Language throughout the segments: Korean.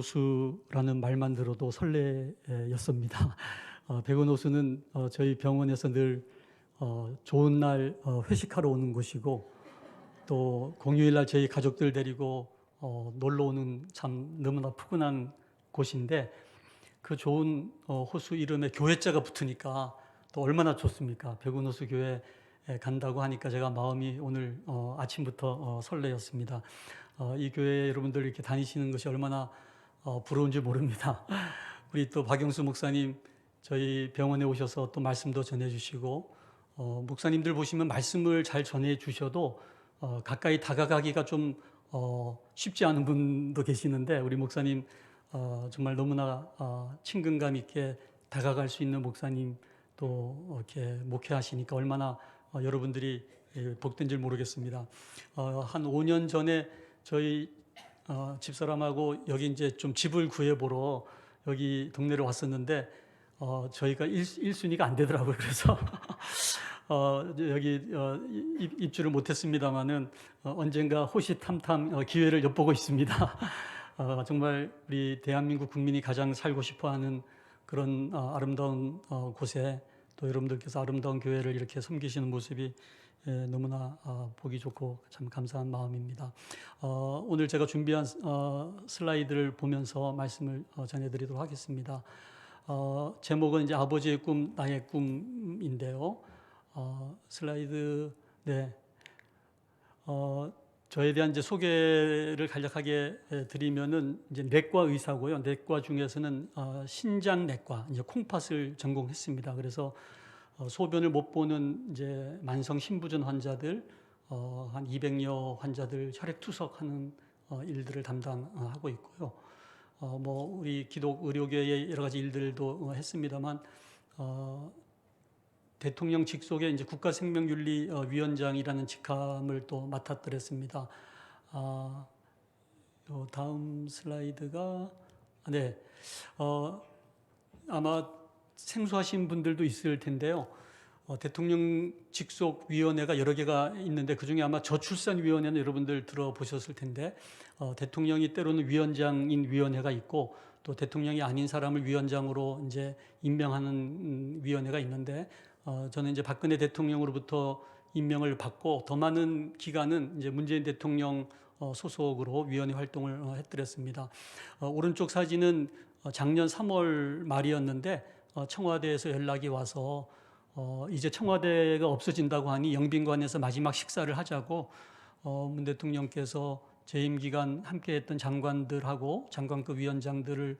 백운호수라는 말만 들어도 설레였습니다. 백운호수는 저희 병원에서 늘 좋은 날 회식하러 오는 곳이고, 또 공휴일 날 저희 가족들 데리고 놀러 오는 참 너무나 푸근한 곳인데, 그 좋은 호수 이름에 교회자가 붙으니까 또 얼마나 좋습니까? 백운호수 교회 간다고 하니까 제가 마음이 오늘 아침부터 설레었습니다. 이 교회 여러분들 이렇게 다니시는 것이 얼마나 부러운지 모릅니다. 우리 또 박영수 목사님 저희 병원에 오셔서 또 말씀도 전해주시고, 목사님들 보시면 말씀을 잘 전해주셔도 가까이 다가가기가 좀 쉽지 않은 분도 계시는데, 우리 목사님 정말 너무나 친근감 있게 다가갈 수 있는 목사님 또 이렇게 목회하시니까 얼마나 여러분들이 복된 줄 모르겠습니다. 한 5년 전에 저희 집사람하고 여기 이제 좀 집을 구해보러 여기 동네로 왔었는데, 저희가 1순위가 안 되더라고요. 그래서 여기 입주를 못했습니다만은 언젠가 호시탐탐 기회를 엿보고 있습니다. 정말 우리 대한민국 국민이 가장 살고 싶어하는 그런 아름다운 곳에 또 여러분들께서 아름다운 교회를 이렇게 섬기시는 모습이 너무나 보기 좋고 참 감사한 마음입니다. 오늘 제가 준비한 슬라이드를 보면서 말씀을 전해드리도록 하겠습니다. 제목은 이제 아버지의 꿈, 나의 꿈인데요. 슬라이드, 네. 저에 대한 이제 소개를 간략하게 드리면은 이제 내과 의사고요. 내과 중에서는 신장내과, 이제 콩팥을 전공했습니다. 그래서 소변을 못 보는 이제 만성 신부전 환자들 한 200여 환자들 혈액 투석하는 일들을 담당하고 있고요. 뭐 우리 기독 의료계의 여러 가지 일들도 했습니다만, 대통령 직속의 이제 국가생명윤리위원장이라는 직함을 또 맡았더랬습니다. 다음 슬라이드가 네, 아마 생소하신 분들도 있을 텐데요. 대통령 직속 위원회가 여러 개가 있는데 그 중에 아마 저출산위원회는 여러분들 들어보셨을 텐데, 대통령이 때로는 위원장인 위원회가 있고 또 대통령이 아닌 사람을 위원장으로 이제 임명하는 위원회가 있는데, 저는 이제 박근혜 대통령으로부터 임명을 받고 더 많은 기간은 이제 문재인 대통령 소속으로 위원회 활동을 했더랬습니다. 오른쪽 사진은 작년 3월 말이었는데 청와대에서 연락이 와서 이제 청와대가 없어진다고 하니 영빈관에서 마지막 식사를 하자고 문 대통령께서 재임 기간 함께했던 장관들하고 장관급 위원장들을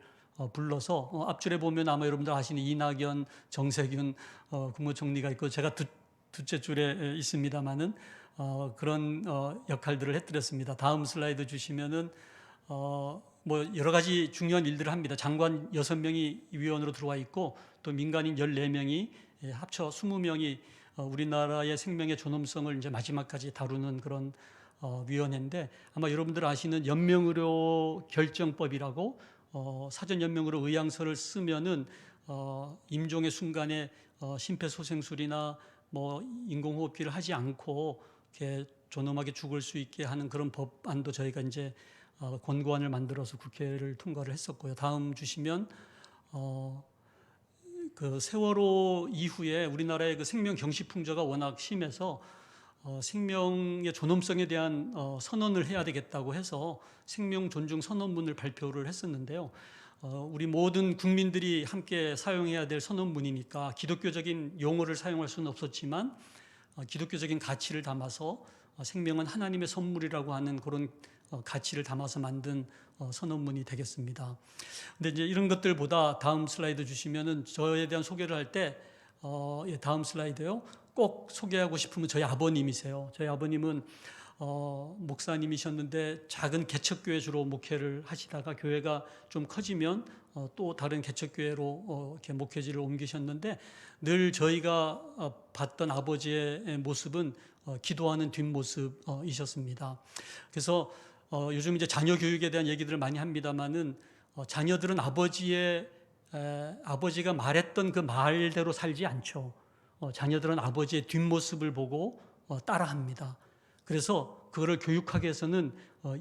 불러서 앞줄에 보면 아마 여러분들 아시는 이낙연, 정세균 국무총리가 있고 제가 둘째 줄에 있습니다만은 그런 역할들을 해드렸습니다. 다음 슬라이드 주시면은 뭐 여러 가지 중요한 일들을 합니다. 장관 6명이 위원으로 들어와 있고 또 민간인 14명이 합쳐 20명이 우리나라의 생명의 존엄성을 이제 마지막까지 다루는 그런 위원회인데, 아마 여러분들 아시는 연명의료 결정법이라고 사전 연명으로 의향서를 쓰면은 임종의 순간에 심폐소생술이나 뭐 인공호흡기를 하지 않고 이렇게 존엄하게 죽을 수 있게 하는 그런 법안도 저희가 이제 권고안을 만들어서 국회를 통과를 했었고요. 다음 주시면 그 세월호 이후에 우리나라의 그 생명 경시 풍조가 워낙 심해서 생명의 존엄성에 대한 선언을 해야 되겠다고 해서 생명 존중 선언문을 발표를 했었는데요. 우리 모든 국민들이 함께 사용해야 될 선언문이니까 기독교적인 용어를 사용할 수는 없었지만 기독교적인 가치를 담아서 생명은 하나님의 선물이라고 하는 그런 가치를 담아서 만든 선언문이 되겠습니다. 근데 이제 이런 것들보다 다음 슬라이드 주시면은 저에 대한 소개를 할 때 다음 슬라이드요. 꼭 소개하고 싶으면 저희 아버님이세요. 저희 아버님은 목사님이셨는데 작은 개척교회 주로 목회를 하시다가 교회가 좀 커지면 또 다른 개척교회로 이렇게 목회지를 옮기셨는데, 늘 저희가 봤던 아버지의 모습은 기도하는 뒷모습이셨습니다. 그래서 요즘 이제 자녀 교육에 대한 얘기들을 많이 합니다만은 자녀들은 아버지가 말했던 그 말대로 살지 않죠. 자녀들은 아버지의 뒷모습을 보고 따라합니다. 그래서 그거를 교육하기 위해서는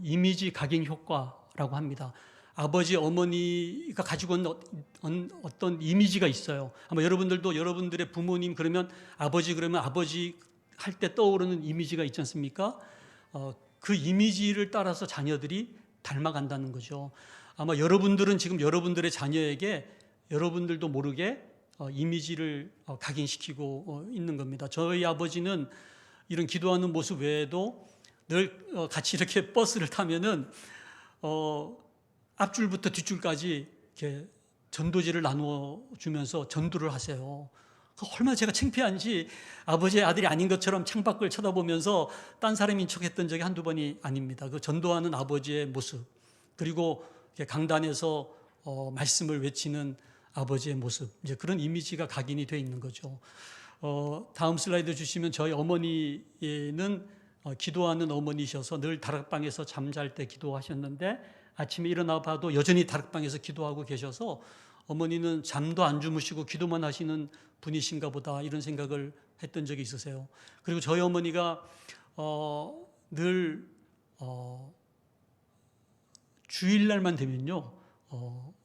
이미지 각인 효과라고 합니다. 아버지, 어머니가 가지고 있는 어떤 이미지가 있어요. 아마 여러분들도 여러분들의 부모님 그러면 아버지 할 때 떠오르는 이미지가 있지 않습니까? 그 이미지를 따라서 자녀들이 닮아간다는 거죠. 아마 여러분들은 지금 여러분들의 자녀에게 여러분들도 모르게 이미지를 각인시키고 있는 겁니다. 저희 아버지는 이런 기도하는 모습 외에도 늘 같이 이렇게 버스를 타면은 앞줄부터 뒷줄까지 이렇게 전도지를 나누어 주면서 전도를 하세요. 얼마나 제가 창피한지 아버지의 아들이 아닌 것처럼 창밖을 쳐다보면서 딴 사람인 척했던 적이 한두 번이 아닙니다. 그 전도하는 아버지의 모습, 그리고 강단에서 말씀을 외치는 아버지의 모습, 이제 그런 이미지가 각인이 되어 있는 거죠. 다음 슬라이드 주시면 저희 어머니는 기도하는 어머니셔서 늘 다락방에서 잠잘 때 기도하셨는데 아침에 일어나 봐도 여전히 다락방에서 기도하고 계셔서 어머니는 잠도 안 주무시고 기도만 하시는 분이신가 보다 이런 생각을 했던 적이 있으세요. 그리고 저희 어머니가 늘 주일날만 되면요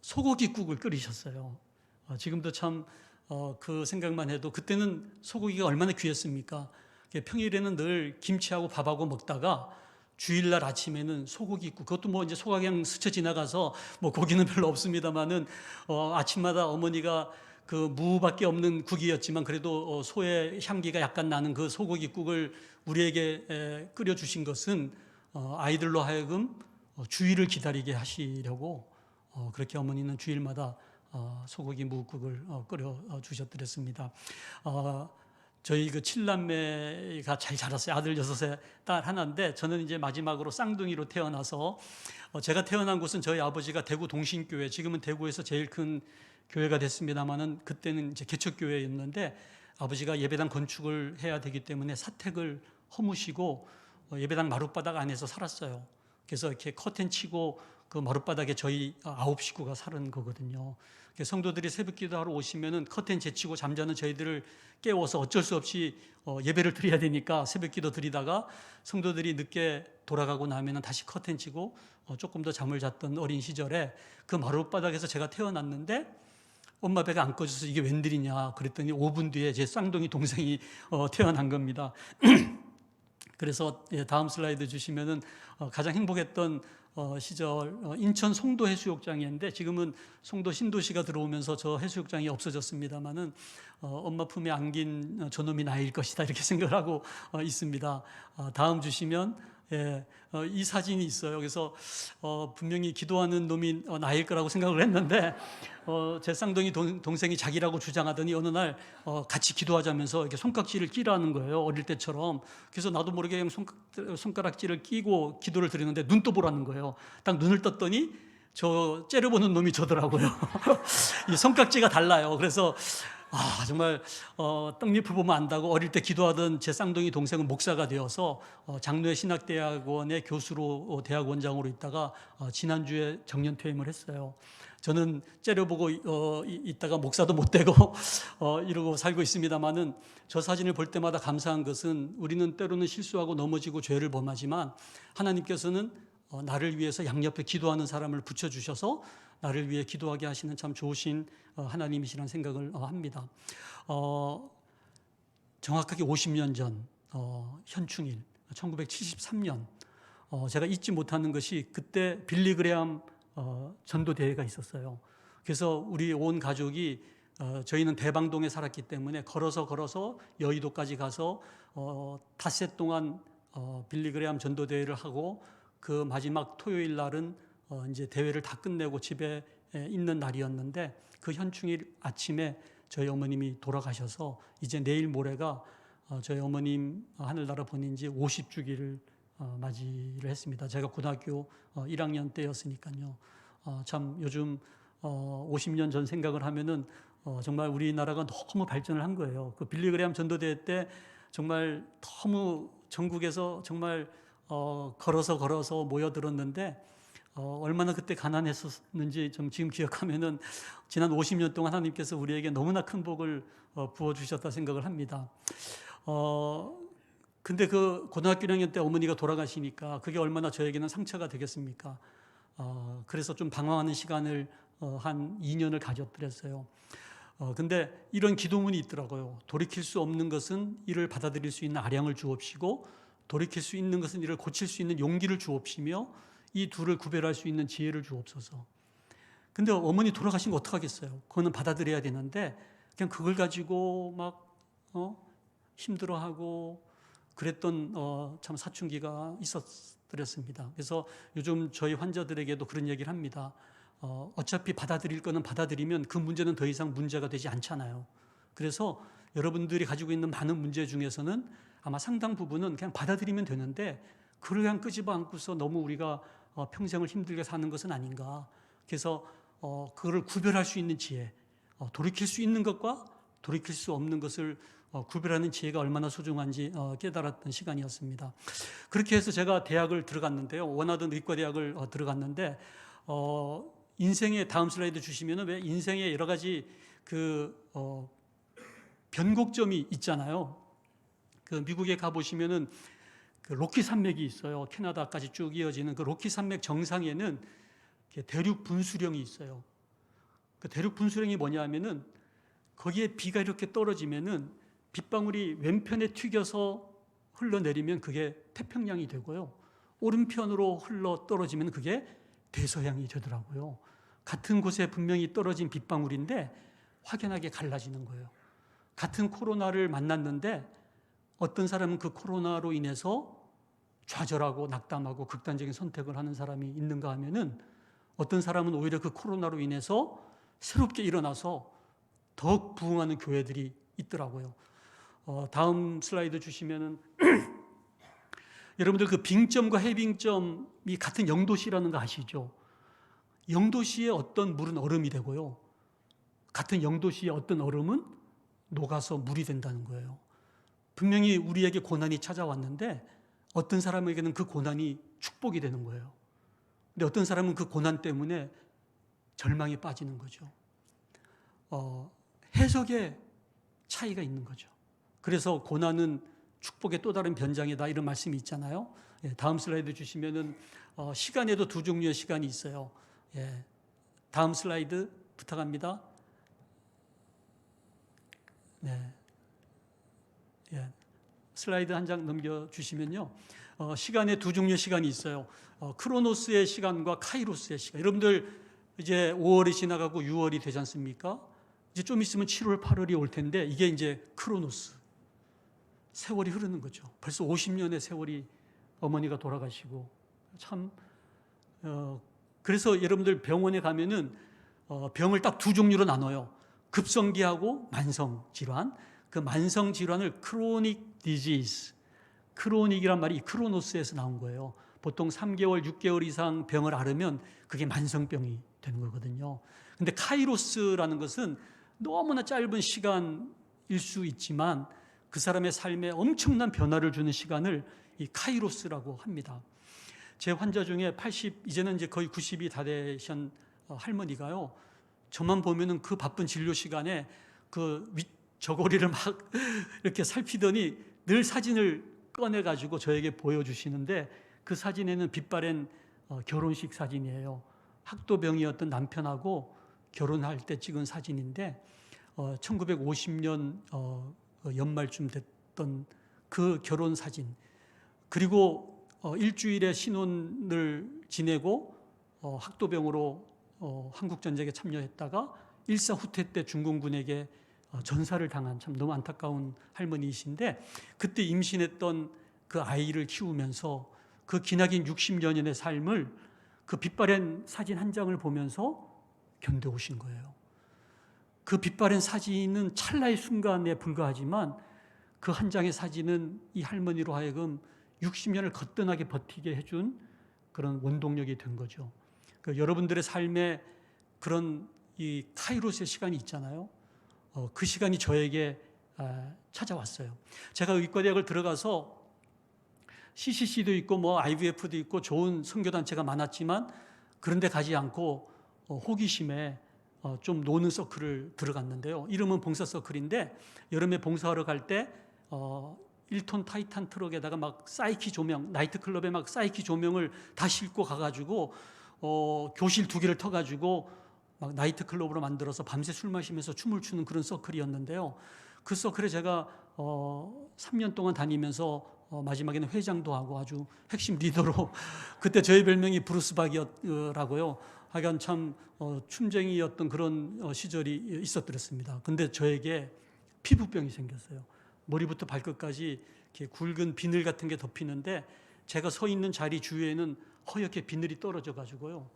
소고기국을 끓이셨어요. 지금도 참 그 생각만 해도 그때는 소고기가 얼마나 귀했습니까? 평일에는 늘 김치하고 밥하고 먹다가 주일날 아침에는 소고기국, 그것도 뭐 이제 소가 그냥 스쳐 지나가서 뭐 고기는 별로 없습니다만은 아침마다 어머니가 그 무밖에 없는 국이었지만 그래도 소의 향기가 약간 나는 그 소고기국을 우리에게 끓여 주신 것은 아이들로 하여금 주일을 기다리게 하시려고 그렇게 어머니는 주일마다 소고기 무국을 끓여 주셨더랬습니다. 저희 그 7남매가 잘 자랐어요. 아들 6에 딸 하나인데 저는 이제 마지막으로 쌍둥이로 태어나서 제가 태어난 곳은 저희 아버지가 대구 동신교회, 지금은 대구에서 제일 큰 교회가 됐습니다만은 그때는 이제 개척교회였는데 아버지가 예배당 건축을 해야 되기 때문에 사택을 허무시고 예배당 마룻바닥 안에서 살았어요. 그래서 이렇게 커튼 치고 그 마룻바닥에 저희 9식구가 사는 거거든요. 성도들이 새벽 기도하러 오시면은 커튼 제치고 잠자는 저희들을 깨워서 어쩔 수 없이 예배를 드려야 되니까 새벽 기도 드리다가 성도들이 늦게 돌아가고 나면은 다시 커튼 치고 조금 더 잠을 잤던 어린 시절에 그 마룻바닥에서 제가 태어났는데 엄마 배가 안 꺼져서 이게 웬일이냐 그랬더니 5분 뒤에 제 쌍둥이 동생이 태어난 겁니다. 그래서 다음 슬라이드 주시면은 가장 행복했던 시절 인천 송도 해수욕장이었는데 지금은 송도 신도시가 들어오면서 저 해수욕장이 없어졌습니다만은 엄마 품에 안긴 저놈이 나일 것이다 이렇게 생각을 하고 있습니다. 다음 주시면 이 사진이 있어요. 그래서 분명히 기도하는 놈이 나일 거라고 생각을 했는데 제 쌍둥이 동생이 자기라고 주장하더니 어느 날 같이 기도하자면서 이렇게 손깍지를 끼라는 거예요. 어릴 때처럼. 그래서 나도 모르게 그냥 손가락질을 끼고 기도를 드리는데 눈 떠보라는 거예요. 딱 눈을 떴더니 저 째려보는 놈이 저더라고요. 이 손깍지가 달라요. 그래서 정말 떡잎을 보면 안다고 어릴 때 기도하던 제 쌍둥이 동생은 목사가 되어서 장로의 신학대학원의 교수로 대학원장으로 있다가 지난주에 정년퇴임을 했어요. 저는 째려보고 있다가 목사도 못 되고 이러고 살고 있습니다만은 저 사진을 볼 때마다 감사한 것은 우리는 때로는 실수하고 넘어지고 죄를 범하지만 하나님께서는 나를 위해서 양옆에 기도하는 사람을 붙여주셔서 나를 위해 기도하게 하시는 참 좋으신 하나님이시라는 생각을 합니다. 정확하게 50년 전 현충일 1973년 제가 잊지 못하는 것이 그때 빌리 그레암 전도대회가 있었어요. 그래서 우리 온 가족이 저희는 대방동에 살았기 때문에 걸어서 여의도까지 가서 닷새 동안 빌리 그레암 전도대회를 하고 그 마지막 토요일 날은 이제 대회를 다 끝내고 집에 있는 날이었는데 그 현충일 아침에 저희 어머님이 돌아가셔서 이제 내일 모레가 저희 어머님 하늘나라 보낸 지 50주기를 맞이를 했습니다. 제가 고등학교 1학년 때였으니까요. 참 요즘 50년 전 생각을 하면은 정말 우리나라가 너무 발전을 한 거예요. 그 빌리 그레암 전도대회 때 정말 너무 전국에서 정말 걸어서 모여들었는데 얼마나 그때 가난했었는지 좀 지금 기억하면은 지난 50년 동안 하나님께서 우리에게 너무나 큰 복을 부어주셨다 생각을 합니다. 근데 그 고등학교 1학년 때 어머니가 돌아가시니까 그게 얼마나 저에게는 상처가 되겠습니까? 그래서 좀 방황하는 시간을 한 2년을 가졌더랬어요. 근데 이런 기도문이 있더라고요. 돌이킬 수 없는 것은 이를 받아들일 수 있는 아량을 주옵시고, 돌이킬 수 있는 것은 이를 고칠 수 있는 용기를 주옵시며, 이 둘을 구별할 수 있는 지혜를 주옵소서. 근데 어머니 돌아가신 거 어떡하겠어요? 그거는 받아들여야 되는데 그냥 그걸 가지고 막 힘들어하고 그랬던 참 사춘기가 있었더랬습니다. 그래서 요즘 저희 환자들에게도 그런 얘기를 합니다. 어차피 받아들일 거는 받아들이면 그 문제는 더 이상 문제가 되지 않잖아요. 그래서 여러분들이 가지고 있는 많은 문제 중에서는 아마 상당 부분은 그냥 받아들이면 되는데 그걸 그냥 끄집어 안고서 너무 우리가 평생을 힘들게 사는 것은 아닌가. 그래서 그거를 구별할 수 있는 지혜, 돌이킬 수 있는 것과 돌이킬 수 없는 것을 구별하는 지혜가 얼마나 소중한지 깨달았던 시간이었습니다. 그렇게 해서 제가 대학을 들어갔는데요. 원하던 의과대학을 들어갔는데 인생의 다음 슬라이드 주시면은 왜 인생의 여러 가지 변곡점이 있잖아요. 그 미국에 가 보시면은 그 로키 산맥이 있어요. 캐나다까지 쭉 이어지는 그 로키 산맥 정상에는 대륙 분수령이 있어요. 그 대륙 분수령이 뭐냐면은 거기에 비가 이렇게 떨어지면은 빗방울이 왼편에 튀겨서 흘러내리면 그게 태평양이 되고요. 오른편으로 흘러 떨어지면 그게 대서양이 되더라고요. 같은 곳에 분명히 떨어진 빗방울인데 확연하게 갈라지는 거예요. 같은 코로나를 만났는데 어떤 사람은 그 코로나로 인해서 좌절하고 낙담하고 극단적인 선택을 하는 사람이 있는가 하면은 어떤 사람은 오히려 그 코로나로 인해서 새롭게 일어나서 더욱 부흥하는 교회들이 있더라고요. 다음 슬라이드 주시면은 여러분들 그 빙점과 해빙점이 같은 영도시라는 거 아시죠? 영도시의 어떤 물은 얼음이 되고요. 같은 영도시의 어떤 얼음은 녹아서 물이 된다는 거예요. 분명히 우리에게 고난이 찾아왔는데 어떤 사람에게는 그 고난이 축복이 되는 거예요. 근데 어떤 사람은 그 고난 때문에 절망에 빠지는 거죠. 해석의 차이가 있는 거죠. 그래서 고난은 축복의 또 다른 변장이다 이런 말씀이 있잖아요. 다음 슬라이드 주시면은 시간에도 두 종류의 시간이 있어요. 다음 슬라이드 부탁합니다. 네. 슬라이드 한 장 넘겨주시면요. 시간에 두 종류의 시간이 있어요. 크로노스의 시간과 카이로스의 시간. 여러분들 이제 5월이 지나가고 6월이 되지 않습니까? 이제 좀 있으면 7월, 8월이 올 텐데 이게 이제 크로노스. 세월이 흐르는 거죠. 벌써 50년의 세월이 어머니가 돌아가시고 참 그래서 여러분들 병원에 가면은 병을 딱 두 종류로 나눠요. 급성기하고 만성 질환. 그 만성 질환을 크로닉 디지즈, 크로닉이란 말이 크로노스에서 나온 거예요. 보통 3개월, 6개월 이상 병을 앓으면 그게 만성병이 되는 거거든요. 근데 카이로스라는 것은 너무나 짧은 시간일 수 있지만 그 사람의 삶에 엄청난 변화를 주는 시간을 이 카이로스라고 합니다. 제 환자 중에 이제는 이제 거의 90이 다 되신 할머니가요. 저만 보면은 그 바쁜 진료 시간에 그 저고리를 막 이렇게 살피더니 늘 사진을 꺼내가지고 저에게 보여주시는데 그 사진에는 빛바랜 결혼식 사진이에요. 학도병이었던 남편하고 결혼할 때 찍은 사진인데 1950년 연말쯤 됐던 그 결혼 사진. 그리고 일주일의 신혼을 지내고 학도병으로 한국전쟁에 참여했다가 일사후퇴 때 중공군에게 전사를 당한 참 너무 안타까운 할머니이신데 그때 임신했던 그 아이를 키우면서 그 기나긴 60년의 삶을 그 빛바랜 사진 한 장을 보면서 견뎌오신 거예요. 그 빛바랜 사진은 찰나의 순간에 불과하지만 그 한 장의 사진은 이 할머니로 하여금 60년을 거뜬하게 버티게 해준 그런 원동력이 된 거죠. 여러분들의 삶에 그런 이 카이로스의 시간이 있잖아요. 그 시간이 저에게 찾아왔어요. 제가 의과대학을 들어가서 CCC도 있고 뭐 IVF도 있고 좋은 선교단체가 많았지만 그런데 가지 않고 호기심에 좀 노는 서클을 들어갔는데요. 이름은 봉사 서클인데 여름에 봉사하러 갈 때 1톤 타이탄 트럭에다가 막 사이키 조명, 나이트클럽에 막 사이키 조명을 다 싣고 가가지고 교실 2개를 터가지고 막 나이트 클럽으로 만들어서 밤새 술 마시면서 춤을 추는 그런 서클이었는데요. 그 서클에 제가 3년 동안 다니면서 마지막에는 회장도 하고 아주 핵심 리더로 그때 저의 별명이 브루스 박이라고요. 하여간 참 춤쟁이였던 그런 시절이 있었더랬습니다. 근데 저에게 피부병이 생겼어요. 머리부터 발끝까지 이렇게 굵은 비늘 같은 게 덮이는데 제가 서 있는 자리 주위에는 허옇게 비늘이 떨어져 가지고요.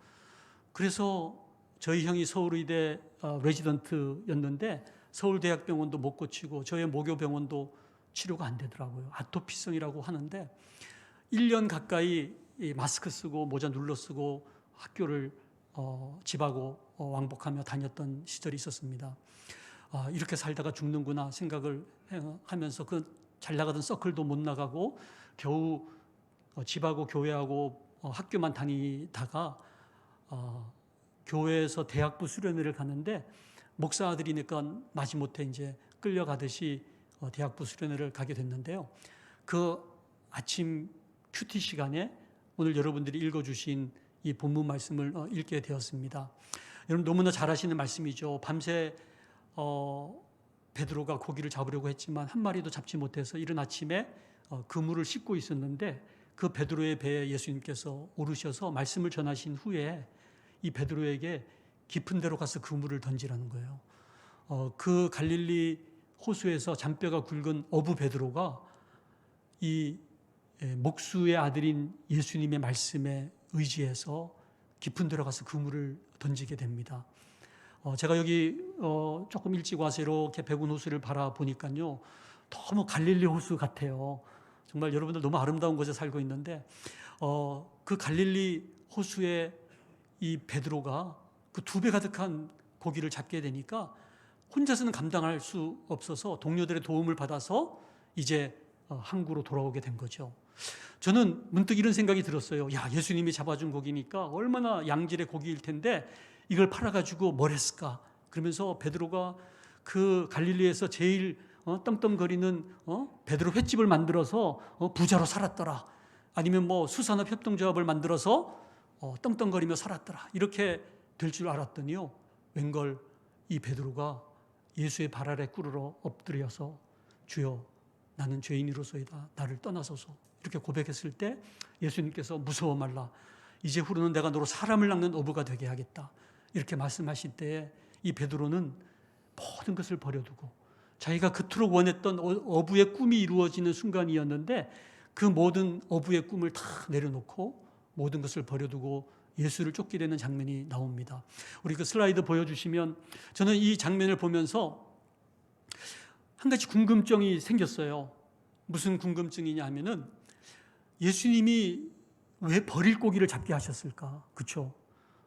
그래서 저희 형이 서울의대 레지던트였는데 서울대학병원도 못 고치고 저의 모교병원도 치료가 안 되더라고요. 아토피성이라고 하는데 1년 가까이 마스크 쓰고 모자 눌러 쓰고 학교를 집하고 왕복하며 다녔던 시절이 있었습니다. 이렇게 살다가 죽는구나 생각을 하면서 그 잘 나가던 서클도 못 나가고 겨우 집하고 교회하고 학교만 다니다가 교회에서 대학부 수련회를 가는데 목사 아들이니까 마지못해 이제 끌려가듯이 대학부 수련회를 가게 됐는데요. 그 아침 큐티 시간에 오늘 여러분들이 읽어주신 이 본문 말씀을 읽게 되었습니다. 여러분 너무나 잘 아시는 말씀이죠. 밤새 베드로가 고기를 잡으려고 했지만 한 마리도 잡지 못해서 이른 아침에 그물을 씻고 있었는데 그 베드로의 배에 예수님께서 오르셔서 말씀을 전하신 후에 이 베드로에게 깊은 데로 가서 그물을 던지라는 거예요. 그 갈릴리 호수에서 잔뼈가 굵은 어부 베드로가 이 목수의 아들인 예수님의 말씀에 의지해서 깊은 데로 가서 그물을 던지게 됩니다. 제가 여기 조금 일찍 와서 이렇게 백운 호수를 바라보니까요. 너무 갈릴리 호수 같아요. 정말 여러분들 너무 아름다운 곳에 살고 있는데 그 갈릴리 호수에 이 베드로가 그 2배 가득한 고기를 잡게 되니까 혼자서는 감당할 수 없어서 동료들의 도움을 받아서 이제 항구로 돌아오게 된 거죠. 저는 문득 이런 생각이 들었어요. 야, 예수님이 잡아준 고기니까 얼마나 양질의 고기일 텐데 이걸 팔아가지고 뭘 했을까? 그러면서 베드로가 그 갈릴리에서 제일 떵떵거리는 베드로 횟집을 만들어서 부자로 살았더라. 아니면 뭐 수산업 협동조합을 만들어서 떵떵거리며 살았더라. 이렇게 될 줄 알았더니요. 웬걸 이 베드로가 예수의 발 아래 꿇으러 엎드려서 주여 나는 죄인이로소이다. 나를 떠나소서. 이렇게 고백했을 때 예수님께서 무서워 말라. 이제 후로는 내가 너로 사람을 낚는 어부가 되게 하겠다. 이렇게 말씀하실 때에 이 베드로는 모든 것을 버려두고 자기가 그토록 원했던 어부의 꿈이 이루어지는 순간이었는데 그 모든 어부의 꿈을 다 내려놓고 모든 것을 버려두고 예수를 쫓게 되는 장면이 나옵니다. 우리 그 슬라이드 보여주시면 저는 이 장면을 보면서 한 가지 궁금증이 생겼어요. 무슨 궁금증이냐 하면은 예수님이 왜 버릴 고기를 잡게 하셨을까? 그렇죠?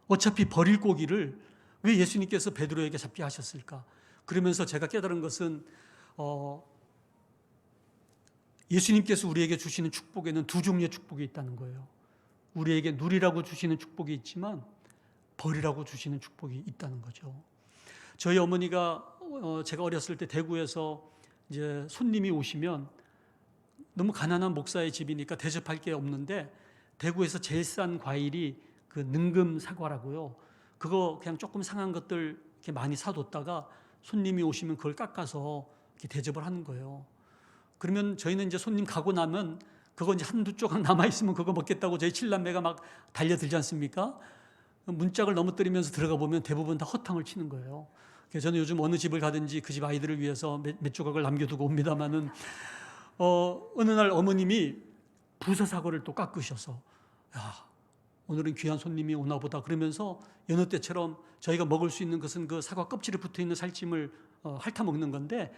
어차피 버릴 고기를 왜 예수님께서 베드로에게 잡게 하셨을까? 그러면서 제가 깨달은 것은 예수님께서 우리에게 주시는 축복에는 2종류의 축복이 있다는 거예요. 우리에게 누리라고 주시는 축복이 있지만 버리라고 주시는 축복이 있다는 거죠. 저희 어머니가 제가 어렸을 때 대구에서 이제 손님이 오시면 너무 가난한 목사의 집이니까 대접할 게 없는데 대구에서 제일 싼 과일이 그 능금 사과라고요. 그거 그냥 조금 상한 것들 이렇게 많이 사뒀다가 손님이 오시면 그걸 깎아서 이렇게 대접을 하는 거예요. 그러면 저희는 이제 손님 가고 나면 그거 이제 한두 조각 남아있으면 그거 먹겠다고 저희 7남매가 막 달려들지 않습니까? 문짝을 넘어뜨리면서 들어가 보면 대부분 다 허탕을 치는 거예요. 그래서 저는 요즘 어느 집을 가든지 그 집 아이들을 위해서 몇 조각을 남겨두고 옵니다만은 어느 날 어머님이 부서사과를 또 깎으셔서 야, 오늘은 귀한 손님이 오나 보다 그러면서 여느 때처럼 저희가 먹을 수 있는 것은 그 사과 껍질에 붙어있는 살찜을 핥아 먹는 건데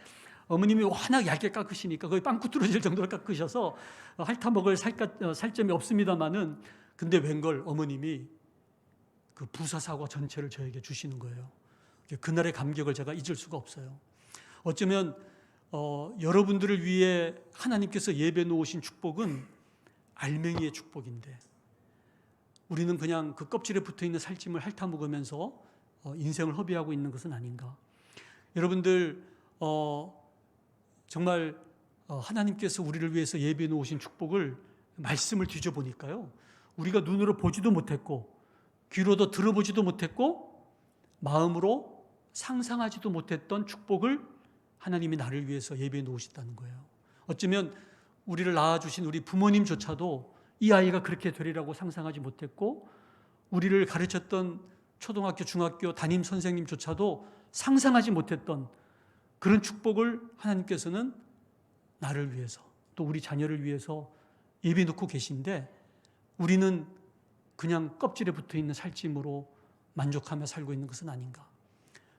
어머님이 워낙 얇게 깎으시니까 거의 빵꾸 뚫어질 정도로 깎으셔서 핥아 먹을 살점이 없습니다만은 근데 웬걸 어머님이 그 부사사과 전체를 저에게 주시는 거예요. 그날의 감격을 제가 잊을 수가 없어요. 어쩌면 여러분들을 위해 하나님께서 예배 놓으신 축복은 알맹이의 축복인데 우리는 그냥 그 껍질에 붙어있는 살찜을 핥아 먹으면서 인생을 허비하고 있는 것은 아닌가. 여러분들 정말 하나님께서 우리를 위해서 예배해 놓으신 축복을 말씀을 뒤져보니까요. 우리가 눈으로 보지도 못했고 귀로도 들어보지도 못했고 마음으로 상상하지도 못했던 축복을 하나님이 나를 위해서 예비해 놓으셨다는 거예요. 어쩌면 우리를 낳아주신 우리 부모님조차도 이 아이가 그렇게 되리라고 상상하지 못했고, 우리를 가르쳤던 초등학교, 중학교 담임 선생님조차도 상상하지 못했던 그런 축복을 하나님께서는 나를 위해서, 또 우리 자녀를 위해서 예비해 놓고 계신데, 우리는 그냥 껍질에 붙어있는 살찜으로 만족하며 살고 있는 것은 아닌가.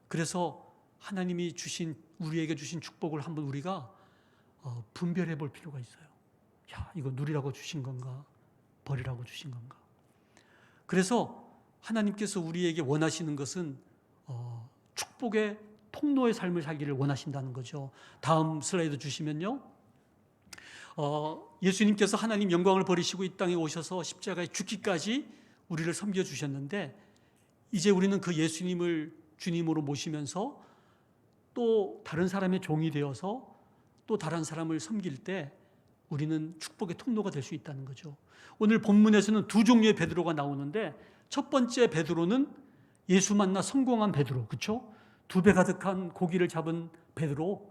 그래서 하나님이 우리에게 주신 축복을 한번 우리가 분별해 볼 필요가 있어요. 야, 이거 누리라고 주신 건가, 버리라고 주신 건가. 그래서 하나님께서 우리에게 원하시는 것은 축복의 통로의 삶을 살기를 원하신다는 거죠. 다음 슬라이드 주시면요. 예수님께서 하나님 영광을 버리시고 이 땅에 오셔서 십자가에 죽기까지 우리를 섬겨주셨는데, 이제 우리는 그 예수님을 주님으로 모시면서 또 다른 사람의 종이 되어서 또 다른 사람을 섬길 때 우리는 축복의 통로가 될 수 있다는 거죠. 오늘 본문에서는 두 종류의 베드로가 나오는데, 첫 번째 베드로는 예수 만나 성공한 베드로, 그렇죠? 2배 가득한 고기를 잡은 베드로,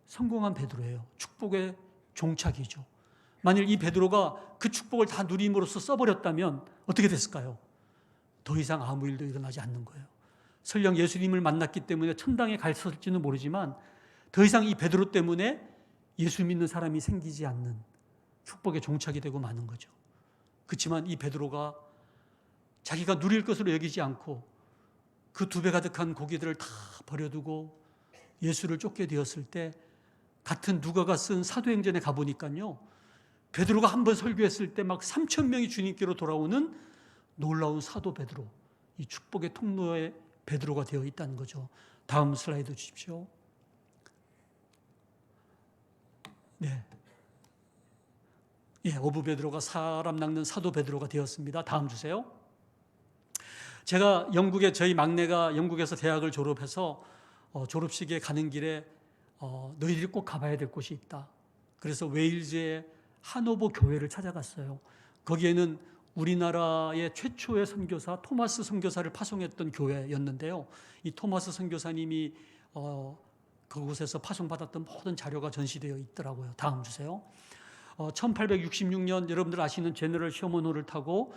성공한 베드로예요. 축복의 종착이죠. 만일 이 베드로가 그 축복을 다 누림으로써 써버렸다면 어떻게 됐을까요? 더 이상 아무 일도 일어나지 않는 거예요. 설령 예수님을 만났기 때문에 천당에 갔을지는 모르지만 더 이상 이 베드로 때문에 예수 믿는 사람이 생기지 않는 축복의 종착이 되고 마는 거죠. 그렇지만 이 베드로가 자기가 누릴 것으로 여기지 않고 그 2배 가득한 고기들을 다 버려두고 예수를 쫓게 되었을 때, 같은 누가가 쓴 사도행전에 가보니까요, 베드로가 한번 설교했을 때 막 3,000명이 주님께로 돌아오는 놀라운 사도 베드로, 이 축복의 통로에 베드로가 되어 있다는 거죠. 다음 슬라이드 주십시오. 네. 어부 베드로가 사람 낚는 사도 베드로가 되었습니다. 다음 주세요. 제가 저희 막내가 영국에서 대학을 졸업해서 졸업식에 가는 길에 너희들이 꼭 가봐야 될 곳이 있다. 그래서 웨일즈의 하노버 교회를 찾아갔어요. 거기에는 우리나라의 최초의 선교사 토마스 선교사를 파송했던 교회였는데요. 이 토마스 선교사님이 그곳에서 파송받았던 모든 자료가 전시되어 있더라고요. 다음 주세요. 1866년 여러분들 아시는 제너럴 셔먼호를 타고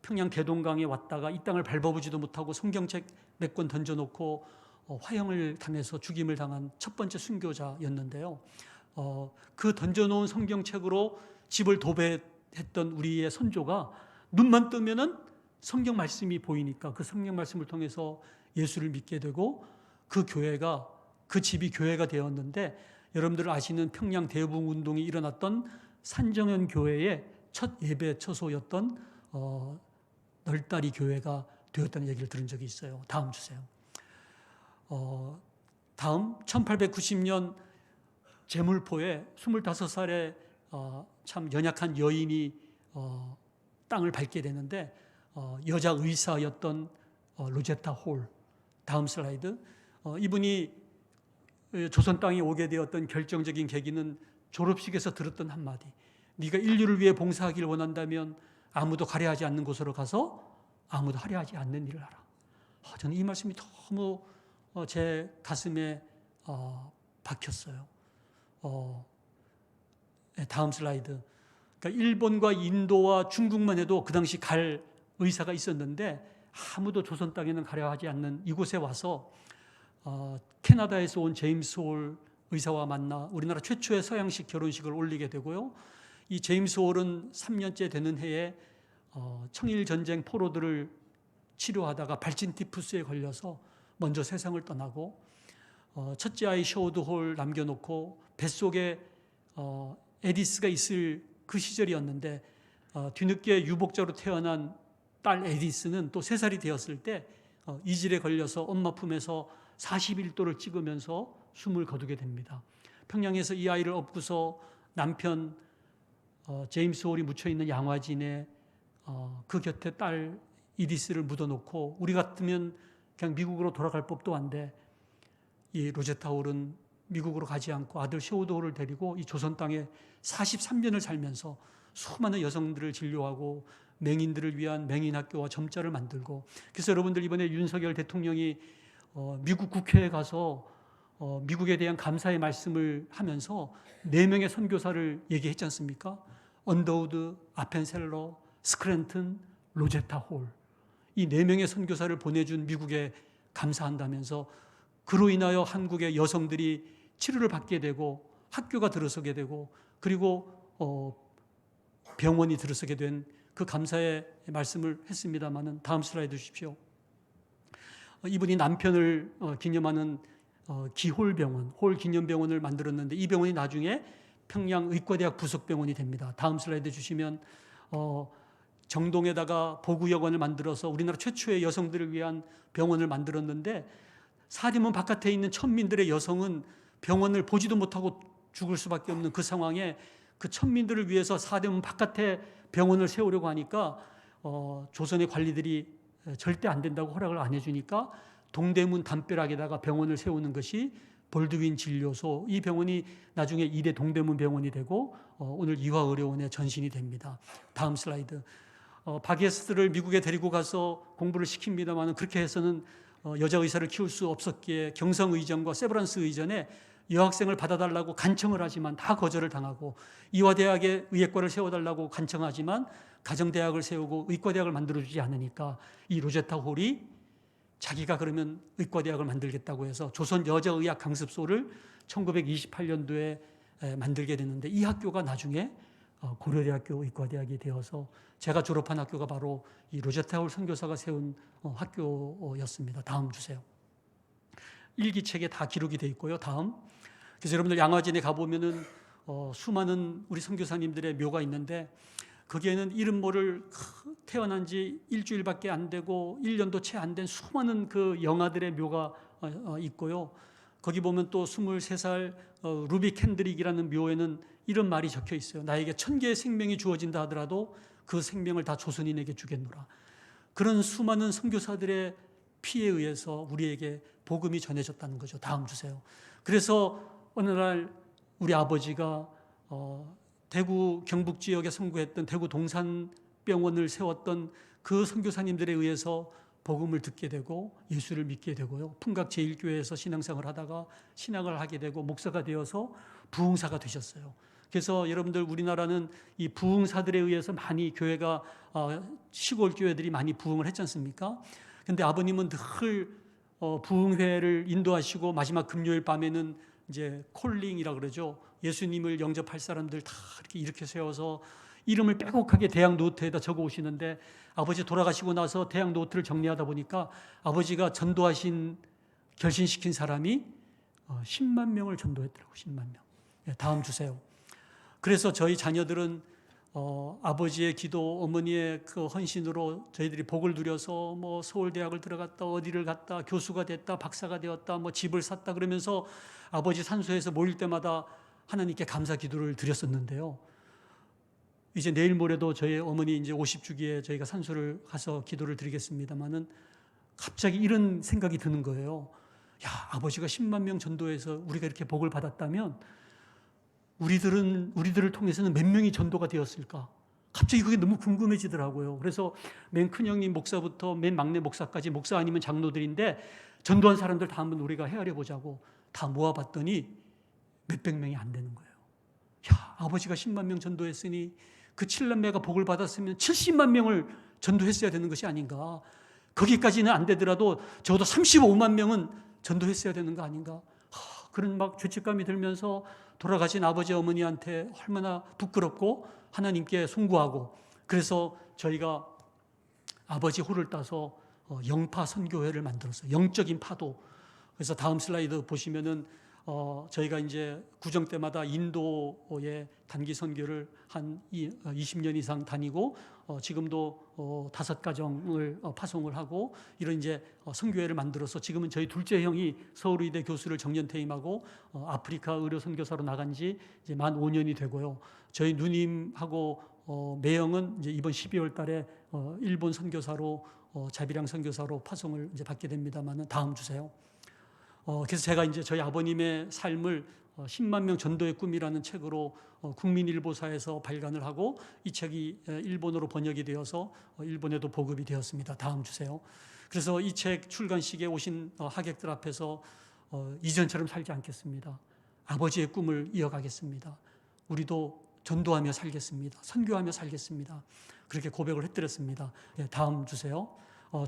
평양 대동강에 왔다가 이 땅을 밟아보지도 못하고 성경책 몇 권 던져놓고 화형을 당해서 죽임을 당한 첫 번째 순교자였는데요. 그 던져놓은 성경책으로 집을 도배했던 우리의 선조가 눈만 뜨면은 성경 말씀이 보이니까 그 성경 말씀을 통해서 예수를 믿게 되고, 그 집이 교회가 되었는데, 여러분들 아시는 평양 대붕운동이 일어났던 산정현 교회의 첫 예배 처소였던 널다리 교회가 되었다는 얘기를 들은 적이 있어요. 다음 주세요. 다음 1890년 제물포에 25살의 참 연약한 여인이 땅을 밟게 되는데, 여자 의사였던 로제타 홀. 다음 슬라이드. 이분이 조선 땅에 오게 되었던 결정적인 계기는 졸업식에서 들었던 한마디. 네가 인류를 위해 봉사하기를 원한다면 아무도 가려하지 않는 곳으로 가서 아무도 하려하지 않는 일을 하라. 저는 이 말씀이 너무 제 가슴에 박혔어요. 다음 슬라이드. 그러니까 일본과 인도와 중국만 해도 그 당시 갈 의사가 있었는데 아무도 조선 땅에는 가려하지 않는 이곳에 와서 캐나다에서 온 제임스 홀 의사와 만나 우리나라 최초의 서양식 결혼식을 올리게 되고요. 이 제임스 홀은 3년째 되는 해에 청일전쟁 포로들을 치료하다가 발진 티푸스에 걸려서 먼저 세상을 떠나고, 첫째 아이 셔우드 홀 남겨놓고 뱃속에 에디스가 있을 그 시절이었는데, 뒤늦게 유복자로 태어난 딸 에디스는 또 3살이 되었을 때 이질에 걸려서 엄마 품에서 41도를 찍으면서 숨을 거두게 됩니다. 평양에서 이 아이를 업고서 남편 제임스 홀이 묻혀있는 양화진에 그 곁에 딸 이디스를 묻어놓고, 우리 같으면 그냥 미국으로 돌아갈 법도 한데 이 로제타 홀은 미국으로 가지 않고 아들 셔우드 홀을 데리고 이 조선 땅에 43년을 살면서 수많은 여성들을 진료하고 맹인들을 위한 맹인학교와 점자를 만들고, 그래서 여러분들 이번에 윤석열 대통령이 미국 국회에 가서 미국에 대한 감사의 말씀을 하면서 4명의 선교사를 얘기했지 않습니까? 언더우드, 아펜셀러, 스크랜튼, 로제타 홀, 이 4명의 선교사를 보내준 미국에 감사한다면서 그로 인하여 한국의 여성들이 치료를 받게 되고 학교가 들어서게 되고 그리고 병원이 들어서게 된 그 감사의 말씀을 했습니다마는, 다음 슬라이드 주십시오. 이분이 남편을 기념하는 기홀병원, 홀 기념병원을 만들었는데 이 병원이 나중에 평양 의과대학 부속병원이 됩니다. 다음 슬라이드 주시면 정동에다가 보구여관을 만들어서 우리나라 최초의 여성들을 위한 병원을 만들었는데, 사대문 바깥에 있는 천민들의 여성은 병원을 보지도 못하고 죽을 수밖에 없는 그 상황에 그 천민들을 위해서 사대문 바깥에 병원을 세우려고 하니까 조선의 관리들이 절대 안 된다고 허락을 안 해주니까 동대문 담벼락에다가 병원을 세우는 것이 볼드윈 진료소, 이 병원이 나중에 이대 동대문 병원이 되고 오늘 이화의료원의 전신이 됩니다. 다음 슬라이드. 바게스트를 미국에 데리고 가서 공부를 시킵니다만 그렇게 해서는 여자 의사를 키울 수 없었기에 경성의전과 세브란스 의전에 여학생을 받아달라고 간청을 하지만 다 거절을 당하고, 이화대학에 의예과를 세워달라고 간청하지만 가정대학을 세우고 의과대학을 만들어주지 않으니까 이 로제타 홀이 자기가 그러면 의과대학을 만들겠다고 해서 조선여자의학 강습소를 1928년도에 만들게 됐는데, 이 학교가 나중에 고려대학교 의과대학이 되어서 제가 졸업한 학교가 바로 이 로제타 홀 선교사가 세운 학교였습니다. 다음 주세요. 일기책에 다 기록이 돼 있고요. 다음. 그래서 여러분들 양화진에 가보면은 수많은 우리 선교사님들의 묘가 있는데, 거기에는 이름 모를 태어난 지 일주일밖에 안 되고 1년도 채 안 된 수많은 그 영아들의 묘가 있고요. 거기 보면 또 23살 루비 캔드릭이라는 묘에는 이런 말이 적혀 있어요. 나에게 1000개의 생명이 주어진다 하더라도 그 생명을 다 조선인에게 주겠노라. 그런 수많은 선교사들의 피에 의해서 우리에게 복음이 전해졌다는 거죠. 다음 주세요. 그래서 어느 날 우리 아버지가 대구 경북 지역에 선교했던 대구 동산병원을 세웠던 그 선교사님들에 의해서 복음을 듣게 되고 예수를 믿게 되고요. 풍각 제1교회에서 신앙생활을 하다가 신학을 하게 되고 목사가 되어서 부흥사가 되셨어요. 그래서 여러분들 우리나라는 이 부흥사들에 의해서 많이 교회가 시골 교회들이 많이 부흥을 했지 않습니까? 근데 아버님은 늘 부흥회를 인도하시고 마지막 금요일 밤에는 이제 콜링이라 그러죠. 예수님을 영접할 사람들 다 이렇게 세워서 이름을 빼곡하게 대학 노트에다 적어 오시는데, 아버지 돌아가시고 나서 대학 노트를 정리하다 보니까 아버지가 전도하신 결신시킨 사람이 10만 명을 전도했더라고요. 10만 명. 다음 주세요. 그래서 저희 자녀들은 아버지의 기도, 어머니의 그 헌신으로 저희들이 복을 누려서 뭐 서울대학을 들어갔다, 어디를 갔다, 교수가 됐다, 박사가 되었다, 뭐 집을 샀다 그러면서 아버지 산소에서 모일 때마다 하나님께 감사 기도를 드렸었는데요. 이제 내일 모레도 저희 어머니 이제 50주기에 저희가 산소를 가서 기도를 드리겠습니다만은 갑자기 이런 생각이 드는 거예요. 야, 아버지가 10만 명 전도해서 우리가 이렇게 복을 받았다면 우리들을 통해서는 몇 명이 전도가 되었을까? 갑자기 그게 너무 궁금해지더라고요. 그래서 맨 큰형님 목사부터 맨 막내 목사까지, 목사 아니면 장로들인데 전도한 사람들 다 한번 우리가 헤아려 보자고 다 모아봤더니 몇백 명이 안 되는 거예요. 야, 아버지가 10만 명 전도했으니 그 7남매가 복을 받았으면 70만 명을 전도했어야 되는 것이 아닌가? 거기까지는 안 되더라도 적어도 35만 명은 전도했어야 되는 거 아닌가? 그런 막 죄책감이 들면서 돌아가신 아버지 어머니한테 얼마나 부끄럽고 하나님께 송구하고, 그래서 저희가 아버지 홀을 따서 영파 선교회를 만들었어요. 영적인 파도. 그래서 다음 슬라이드 보시면은 저희가 이제 구정 때마다 인도에 단기 선교를 한 20년 이상 다니고 지금도 5가정을 파송을 하고 이런 이제 선교회를 만들어서 지금은 저희 둘째 형이 서울의대 교수를 정년퇴임하고 아프리카 의료 선교사로 나간 지 이제 만 5년이 되고요. 저희 누님하고 매형은 이제 이번 12월 달에 일본 선교사로 자비랑 선교사로 파송을 이제 받게 됩니다만은 다음 주세요. 그래서 제가 이제 저희 아버님의 삶을 10만 명 전도의 꿈이라는 책으로 국민일보사에서 발간을 하고 이 책이 일본어로 번역이 되어서 일본에도 보급이 되었습니다. 다음 주세요. 그래서 이 책 출간식에 오신 하객들 앞에서 이전처럼 살지 않겠습니다. 아버지의 꿈을 이어가겠습니다. 우리도 전도하며 살겠습니다. 선교하며 살겠습니다. 그렇게 고백을 해드렸습니다. 다음 주세요.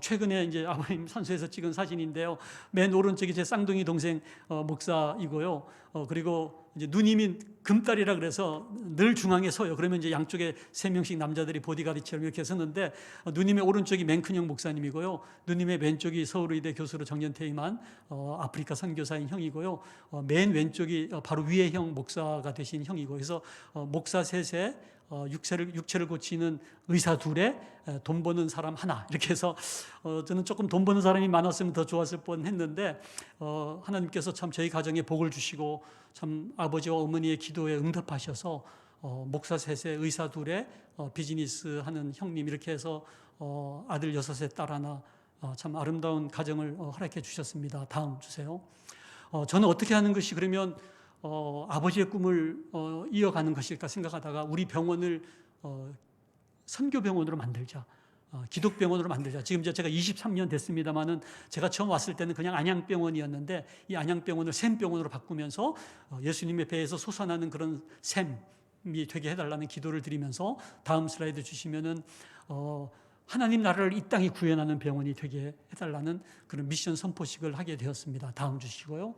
최근에 이제 아버님 산소에서 찍은 사진인데요. 맨 오른쪽이 제 쌍둥이 동생 목사이고요. 그리고 이제 누님이 금딸이라 그래서 늘 중앙에 서요. 그러면 이제 양쪽에 3명씩 남자들이 보디가드처럼 이렇게 섰는데 누님의 오른쪽이 맨큰형 목사님이고요. 누님의 왼쪽이 서울의대 교수로 정년퇴임한 아프리카 선교사인 형이고요. 맨 왼쪽이 바로 위의 형 목사가 되신 형이고, 그래서 목사 셋에 육체를 고치는 의사 둘에 돈 버는 사람 하나, 이렇게 해서 저는 조금 돈 버는 사람이 많았으면 더 좋았을 뻔했는데 하나님께서 참 저희 가정에 복을 주시고 참 아버지와 어머니의 기도에 응답하셔서 목사 셋에 의사 둘에 비즈니스 하는 형님, 이렇게 해서 아들 6에 딸 하나, 참 아름다운 가정을 허락해 주셨습니다. 다음 주세요. 저는 어떻게 하는 것이 그러면 아버지의 꿈을 이어가는 것일까 생각하다가 우리 병원을 선교병원으로 만들자, 기독병원으로 만들자. 지금 제가 23년 됐습니다만은 제가 처음 왔을 때는 그냥 안양병원이었는데 이 안양병원을 샘병원으로 바꾸면서 예수님의 배에서 솟아나는 그런 샘이 되게 해달라는 기도를 드리면서, 다음 슬라이드 주시면은 하나님 나라를 이 땅에 구현하는 병원이 되게 해달라는 그런 미션 선포식을 하게 되었습니다. 다음 주시고요.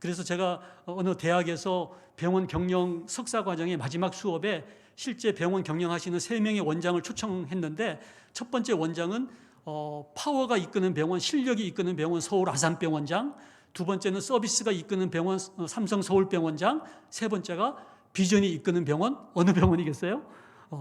그래서 제가 어느 대학에서 병원 경영 석사 과정의 마지막 수업에 실제 병원 경영하시는 3명의 원장을 초청했는데, 첫 번째 원장은 파워가 이끄는 병원, 실력이 이끄는 병원 서울 아산병원장, 두 번째는 서비스가 이끄는 병원 삼성 서울병원장, 세 번째가 비전이 이끄는 병원, 어느 병원이겠어요?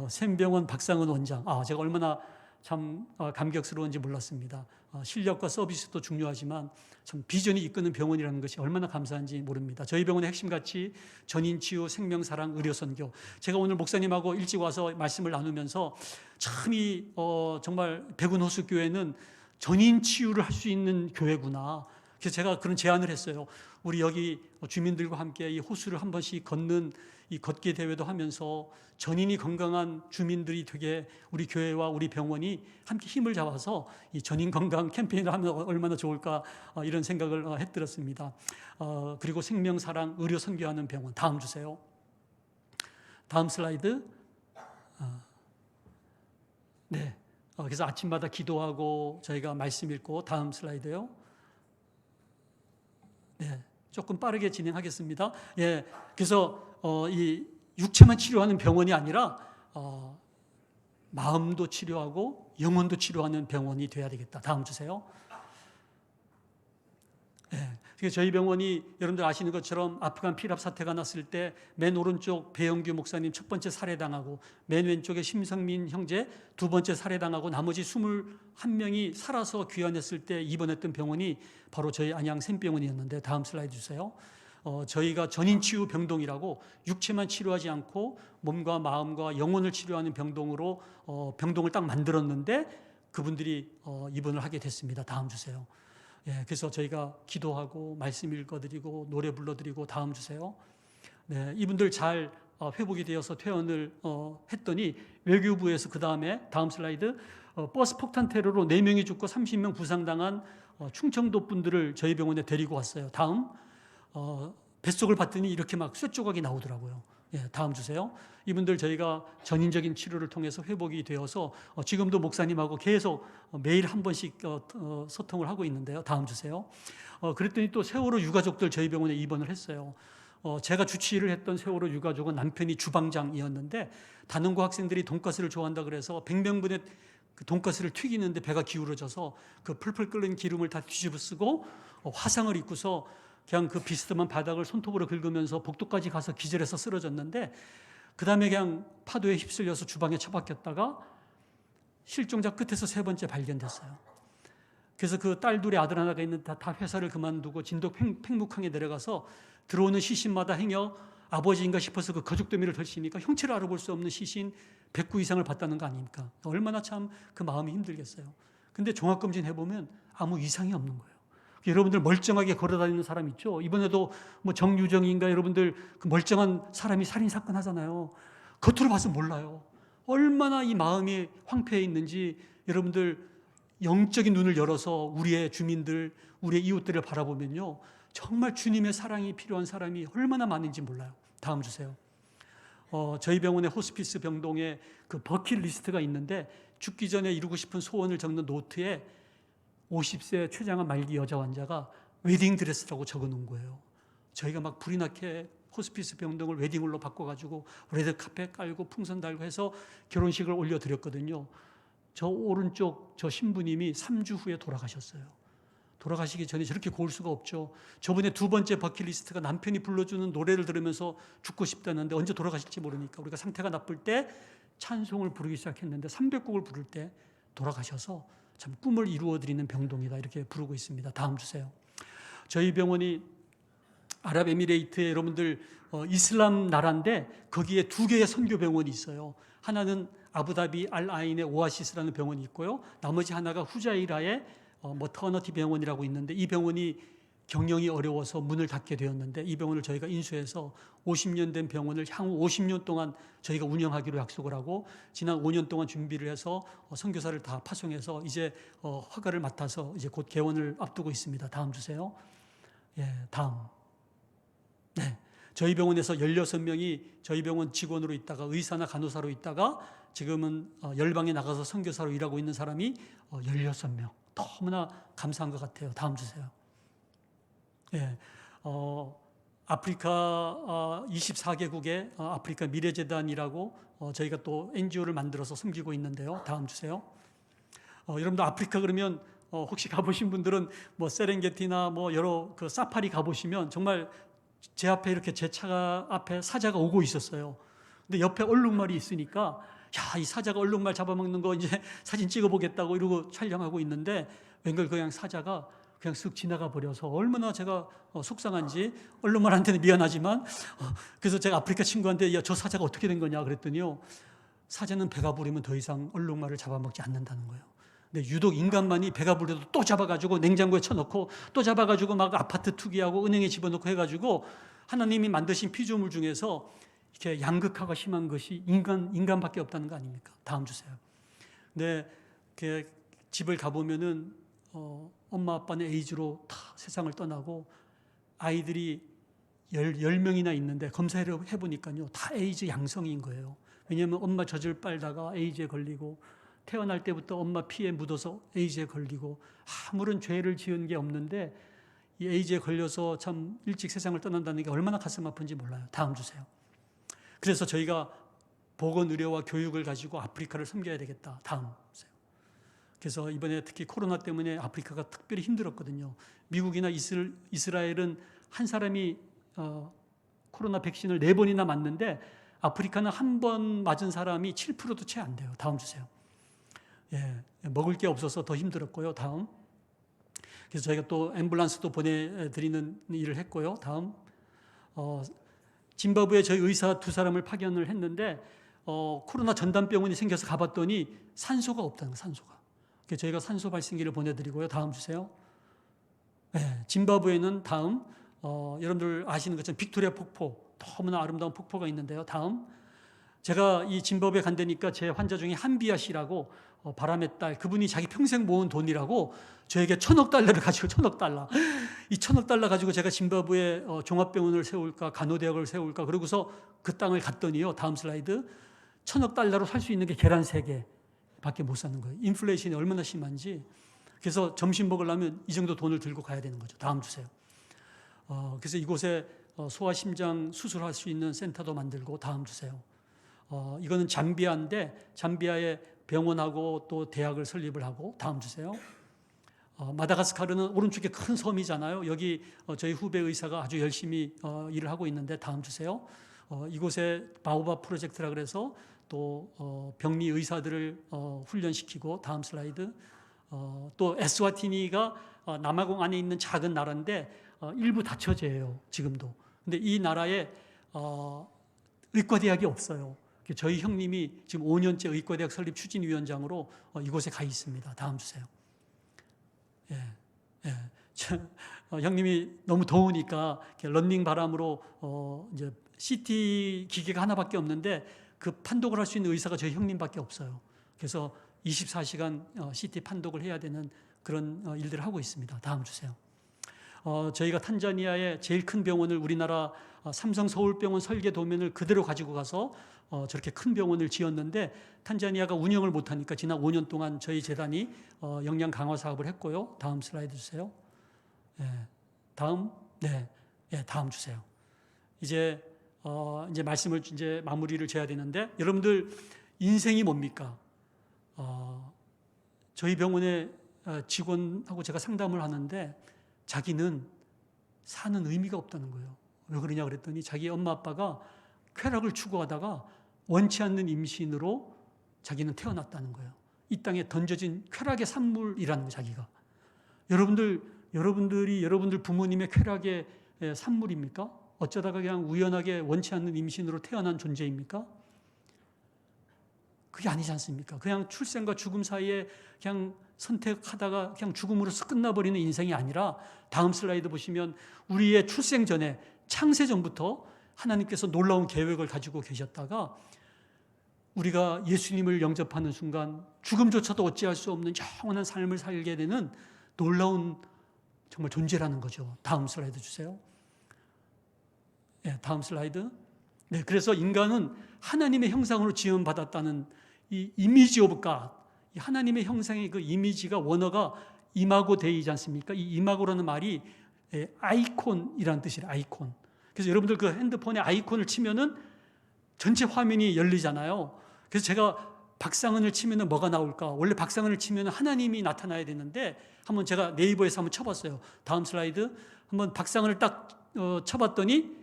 샘병원 박상은 원장. 제가 얼마나 참 감격스러운지 몰랐습니다. 실력과 서비스도 중요하지만 참 비전이 이끄는 병원이라는 것이 얼마나 감사한지 모릅니다. 저희 병원의 핵심 가치, 전인치유, 생명사랑, 의료선교. 제가 오늘 목사님하고 일찍 와서 말씀을 나누면서 참 정말 백운호수교회는 전인치유를 할 수 있는 교회구나. 그래서 제가 그런 제안을 했어요. 우리 여기 주민들과 함께 이 호수를 한 번씩 걷는 이 걷기 대회도 하면서 전인이 건강한 주민들이 되게 우리 교회와 우리 병원이 함께 힘을 잡아서 이 전인 건강 캠페인을 하면 얼마나 좋을까, 이런 생각을 해드렸습니다. 그리고 생명사랑, 의료 선교하는 병원. 다음 주세요. 다음 슬라이드. 네. 그래서 아침마다 기도하고 저희가 말씀 읽고, 다음 슬라이드요. 네. 조금 빠르게 진행하겠습니다. 예. 그래서 이 육체만 치료하는 병원이 아니라 마음도 치료하고 영혼도 치료하는 병원이 돼야 되겠다. 다음 주세요. 네. 저희 병원이 여러분들 아시는 것처럼 아프간 피랍 사태가 났을 때 맨 오른쪽 배영규 목사님 첫 번째 살해당하고, 맨 왼쪽에 심성민 형제 두 번째 살해당하고, 나머지 21명이 살아서 귀환했을 때 입원했던 병원이 바로 저희 안양 샘병원이었는데, 다음 슬라이드 주세요. 저희가 전인치유 병동이라고 육체만 치료하지 않고 몸과 마음과 영혼을 치료하는 병동으로 병동을 딱 만들었는데 그분들이 입원을 하게 됐습니다. 다음 주세요. 예, 그래서 저희가 기도하고 말씀 읽어드리고 노래 불러드리고, 다음 주세요. 네, 이분들 잘 회복이 되어서 퇴원을 했더니 외교부에서 그 다음에, 다음 슬라이드, 버스 폭탄 테러로 4명이 죽고 30명 부상당한 충청도 분들을 저희 병원에 데리고 왔어요. 다음. 뱃속을 봤더니 이렇게 막 쇠조각이 나오더라고요. 예, 다음 주세요. 이분들 저희가 전인적인 치료를 통해서 회복이 되어서 지금도 목사님하고 계속 매일 한 번씩 소통을 하고 있는데요. 다음 주세요. 그랬더니 또 세월호 유가족들 저희 병원에 입원을 했어요. 제가 주치의를 했던 세월호 유가족은 남편이 주방장이었는데 단원고 학생들이 돈가스를 좋아한다 그래서 100명분의 그 돈가스를 튀기는데 배가 기울어져서 그 풀풀 끓는 기름을 다 뒤집어 쓰고 화상을 입고서 그냥 그 비스듬한 바닥을 손톱으로 긁으면서 복도까지 가서 기절해서 쓰러졌는데, 그 다음에 그냥 파도에 휩쓸려서 주방에 처박혔다가 실종자 끝에서 3번째 발견됐어요. 그래서 그 딸 둘의 아들 하나가 있는데 다 회사를 그만두고 진도 팽목항에 내려가서 들어오는 시신마다 행여 아버지인가 싶어서 그 거죽더미를 덜시니까 형체를 알아볼 수 없는 시신 109 이상을 봤다는 거 아닙니까? 얼마나 참 그 마음이 힘들겠어요. 근데 종합검진 해보면 아무 이상이 없는 거예요. 여러분들 멀쩡하게 걸어다니는 사람 있죠? 이번에도 뭐 정유정인가 여러분들 그 멀쩡한 사람이 살인사건 하잖아요. 겉으로 봐서 몰라요. 얼마나 이 마음이 황폐해 있는지 여러분들 영적인 눈을 열어서 우리의 주민들, 우리의 이웃들을 바라보면요. 정말 주님의 사랑이 필요한 사람이 얼마나 많은지 몰라요. 다음 주세요. 저희 병원의 호스피스 병동에 그 버킷리스트가 있는데 죽기 전에 이루고 싶은 소원을 적는 노트에 50세 췌장암 말기 여자 환자가 웨딩드레스라고 적어놓은 거예요. 저희가 막 불이 나게 호스피스 병동을 웨딩홀로 바꿔가지고 레드카펫 깔고 풍선 달고 해서 결혼식을 올려드렸거든요. 저 오른쪽 저 신부님이 3주 후에 돌아가셨어요. 돌아가시기 전에 저렇게 고울 수가 없죠. 저번에 두 번째 버킷리스트가 남편이 불러주는 노래를 들으면서 죽고 싶다는데 언제 돌아가실지 모르니까 우리가 상태가 나쁠 때 찬송을 부르기 시작했는데 300곡을 부를 때 돌아가셔서 참 꿈을 이루어드리는 병동이다 이렇게 부르고 있습니다. 다음 주세요. 저희 병원이 아랍에미레이트에 여러분들 이슬람 나라인데 거기에 두 개의 선교 병원이 있어요. 하나는 아부다비 알아인의 오아시스라는 병원이 있고요. 나머지 하나가 후자이라의 머터너티 병원이라고 있는데 이 병원이 경영이 어려워서 문을 닫게 되었는데 이 병원을 저희가 인수해서 50년 된 병원을 향후 50년 동안 저희가 운영하기로 약속을 하고 지난 5년 동안 준비를 해서 선교사를 다 파송해서 이제 허가를 맡아서 이제 곧 개원을 앞두고 있습니다. 다음 주세요. 예, 다음. 네. 저희 병원에서 16명이 저희 병원 직원으로 있다가 의사나 간호사로 있다가 지금은 열방에 나가서 선교사로 일하고 있는 사람이 16명. 너무나 감사한 것 같아요. 다음 주세요. 예, 아프리카 24개국의 아프리카 미래재단이라고 저희가 또 NGO를 만들어서 섬기고 있는데요. 다음 주세요. 여러분들 아프리카 그러면 혹시 가보신 분들은 뭐 세렝게티나 뭐 여러 그 사파리 가보시면 정말 제 앞에 이렇게 제 차 앞에 사자가 오고 있었어요. 근데 옆에 얼룩말이 있으니까 야, 이 사자가 얼룩말 잡아먹는 거 이제 사진 찍어보겠다고 이러고 촬영하고 있는데 웬걸 그냥 사자가 그냥 쓱 지나가 버려서 얼마나 제가 속상한지 얼룩말한테는 미안하지만 그래서 제가 아프리카 친구한테 야, 저 사자가 어떻게 된 거냐 그랬더니요. 사자는 배가 부르면 더 이상 얼룩말을 잡아먹지 않는다는 거예요. 근데 유독 인간만이 배가 부르도 또 잡아가지고 냉장고에 쳐놓고 또 잡아가지고 막 아파트 투기하고 은행에 집어넣고 해가지고 하나님이 만드신 피조물 중에서 이렇게 양극화가 심한 것이 인간밖에 없다는 거 아닙니까? 다음 주세요. 근데 집을 가보면은 엄마 아빠는 에이즈로 다 세상을 떠나고 아이들이 10명이나 있는데 검사를 해보니까요 다 에이즈 양성인 거예요. 왜냐하면 엄마 젖을 빨다가 에이즈에 걸리고 태어날 때부터 엄마 피에 묻어서 에이즈에 걸리고 아무런 죄를 지은 게 없는데 이 에이즈에 걸려서 참 일찍 세상을 떠난다는 게 얼마나 가슴 아픈지 몰라요. 다음 주세요. 그래서 저희가 보건의료와 교육을 가지고 아프리카를 섬겨야 되겠다. 다음 주세요. 그래서 이번에 특히 코로나 때문에 아프리카가 특별히 힘들었거든요. 미국이나 이스라엘은 한 사람이 코로나 백신을 4번이나 맞는데 아프리카는 한 번 맞은 사람이 7%도 채 안 돼요. 다음 주세요. 예, 먹을 게 없어서 더 힘들었고요. 다음. 그래서 저희가 또 앰뷸런스도 보내드리는 일을 했고요. 다음. 짐바브웨에 저희 의사 2사람을 파견을 했는데 코로나 전담병원이 생겨서 가봤더니 산소가 없다는 거예요. 산소가. 그래서 저희가 산소 발생기를 보내드리고요. 다음 주세요. 네, 짐바브웨는 다음. 여러분들 아시는 것처럼 빅토리아 폭포 너무나 아름다운 폭포가 있는데요. 다음. 제가 이 짐바브웨 간다니까 제 환자 중에 한비아 씨라고 바람의 딸 그분이 자기 평생 모은 돈이라고 저에게 1,000억 달러를 가지고 1,000억 달러 이 1,000억 달러 가지고 제가 짐바브웨 종합병원을 세울까 간호대학을 세울까 그러고서 그 땅을 갔더니요. 다음 슬라이드 1,000억 달러로 살 수 있는 게 계란 3개 밖에 못 사는 거예요. 인플레이션이 얼마나 심한지. 그래서 점심 먹으려면 이 정도 돈을 들고 가야 되는 거죠. 다음 주세요. 그래서 이곳에 소아심장 수술할 수 있는 센터도 만들고 다음 주세요. 이거는 잠비아인데 잠비아에 병원하고 또 대학을 설립을 하고 다음 주세요. 마다가스카르는 오른쪽에 큰 섬이잖아요. 여기 저희 후배 의사가 아주 열심히 일을 하고 있는데 다음 주세요. 이곳에 바오바 프로젝트라 그래서 또 병리 의사들을 훈련시키고 다음 슬라이드. 또 에스와티니가 남아공 안에 있는 작은 나라인데 일부 다처제예요. 지금도. 근데 이 나라에 의과대학이 없어요. 저희 형님이 지금 5년째 의과대학 설립 추진위원장으로 이곳에 가 있습니다. 다음 주세요. 예, 예. 형님이 너무 더우니까 런닝 바람으로 이제 CT 기계가 하나밖에 없는데 그 판독을 할 수 있는 의사가 저희 형님밖에 없어요. 그래서 24시간 CT 판독을 해야 되는 그런 일들을 하고 있습니다. 다음 주세요. 저희가 탄자니아의 제일 큰 병원을 우리나라 삼성 서울병원 설계 도면을 그대로 가지고 가서 저렇게 큰 병원을 지었는데 탄자니아가 운영을 못하니까 지난 5년 동안 저희 재단이 역량 강화 사업을 했고요. 다음 슬라이드 주세요. 다음, 다음 주세요. 이제 말씀을 이제 마무리를 지어야 되는데 여러분들 인생이 뭡니까? 저희 병원의 직원하고 제가 상담을 하는데 자기는 사는 의미가 없다는 거예요. 왜 그러냐 그랬더니 자기 엄마 아빠가 쾌락을 추구하다가 원치 않는 임신으로 자기는 태어났다는 거예요. 이 땅에 던져진 쾌락의 산물이라는 거예요, 자기가. 여러분들이 여러분들 부모님의 쾌락의 산물입니까? 어쩌다가 그냥 우연하게 원치 않는 임신으로 태어난 존재입니까? 그게 아니지 않습니까? 그냥 출생과 죽음 사이에 그냥 선택하다가 그냥 죽음으로써 끝나버리는 인생이 아니라 다음 슬라이드 보시면 우리의 출생 전에 창세 전부터 하나님께서 놀라운 계획을 가지고 계셨다가 우리가 예수님을 영접하는 순간 죽음조차도 어찌할 수 없는 영원한 삶을 살게 되는 놀라운 정말 존재라는 거죠. 다음 슬라이드 주세요. 다음 슬라이드. 그래서 인간은 하나님의 형상으로 지음받았다는 이 이미지 오브 갓, 하나님의 형상의 그 이미지가 원어가 이마고 데이지 않습니까? 이 이마고라는 말이 아이콘이라는 뜻이에요. 아이콘. 그래서 여러분들 그 핸드폰에 아이콘을 치면은 전체 화면이 열리잖아요. 그래서 제가 박상은을 치면은 뭐가 나올까? 원래 박상은을 치면은 하나님이 나타나야 되는데 한번 제가 네이버에서 한번 쳐봤어요. 다음 슬라이드. 한번 박상은을 딱 쳐봤더니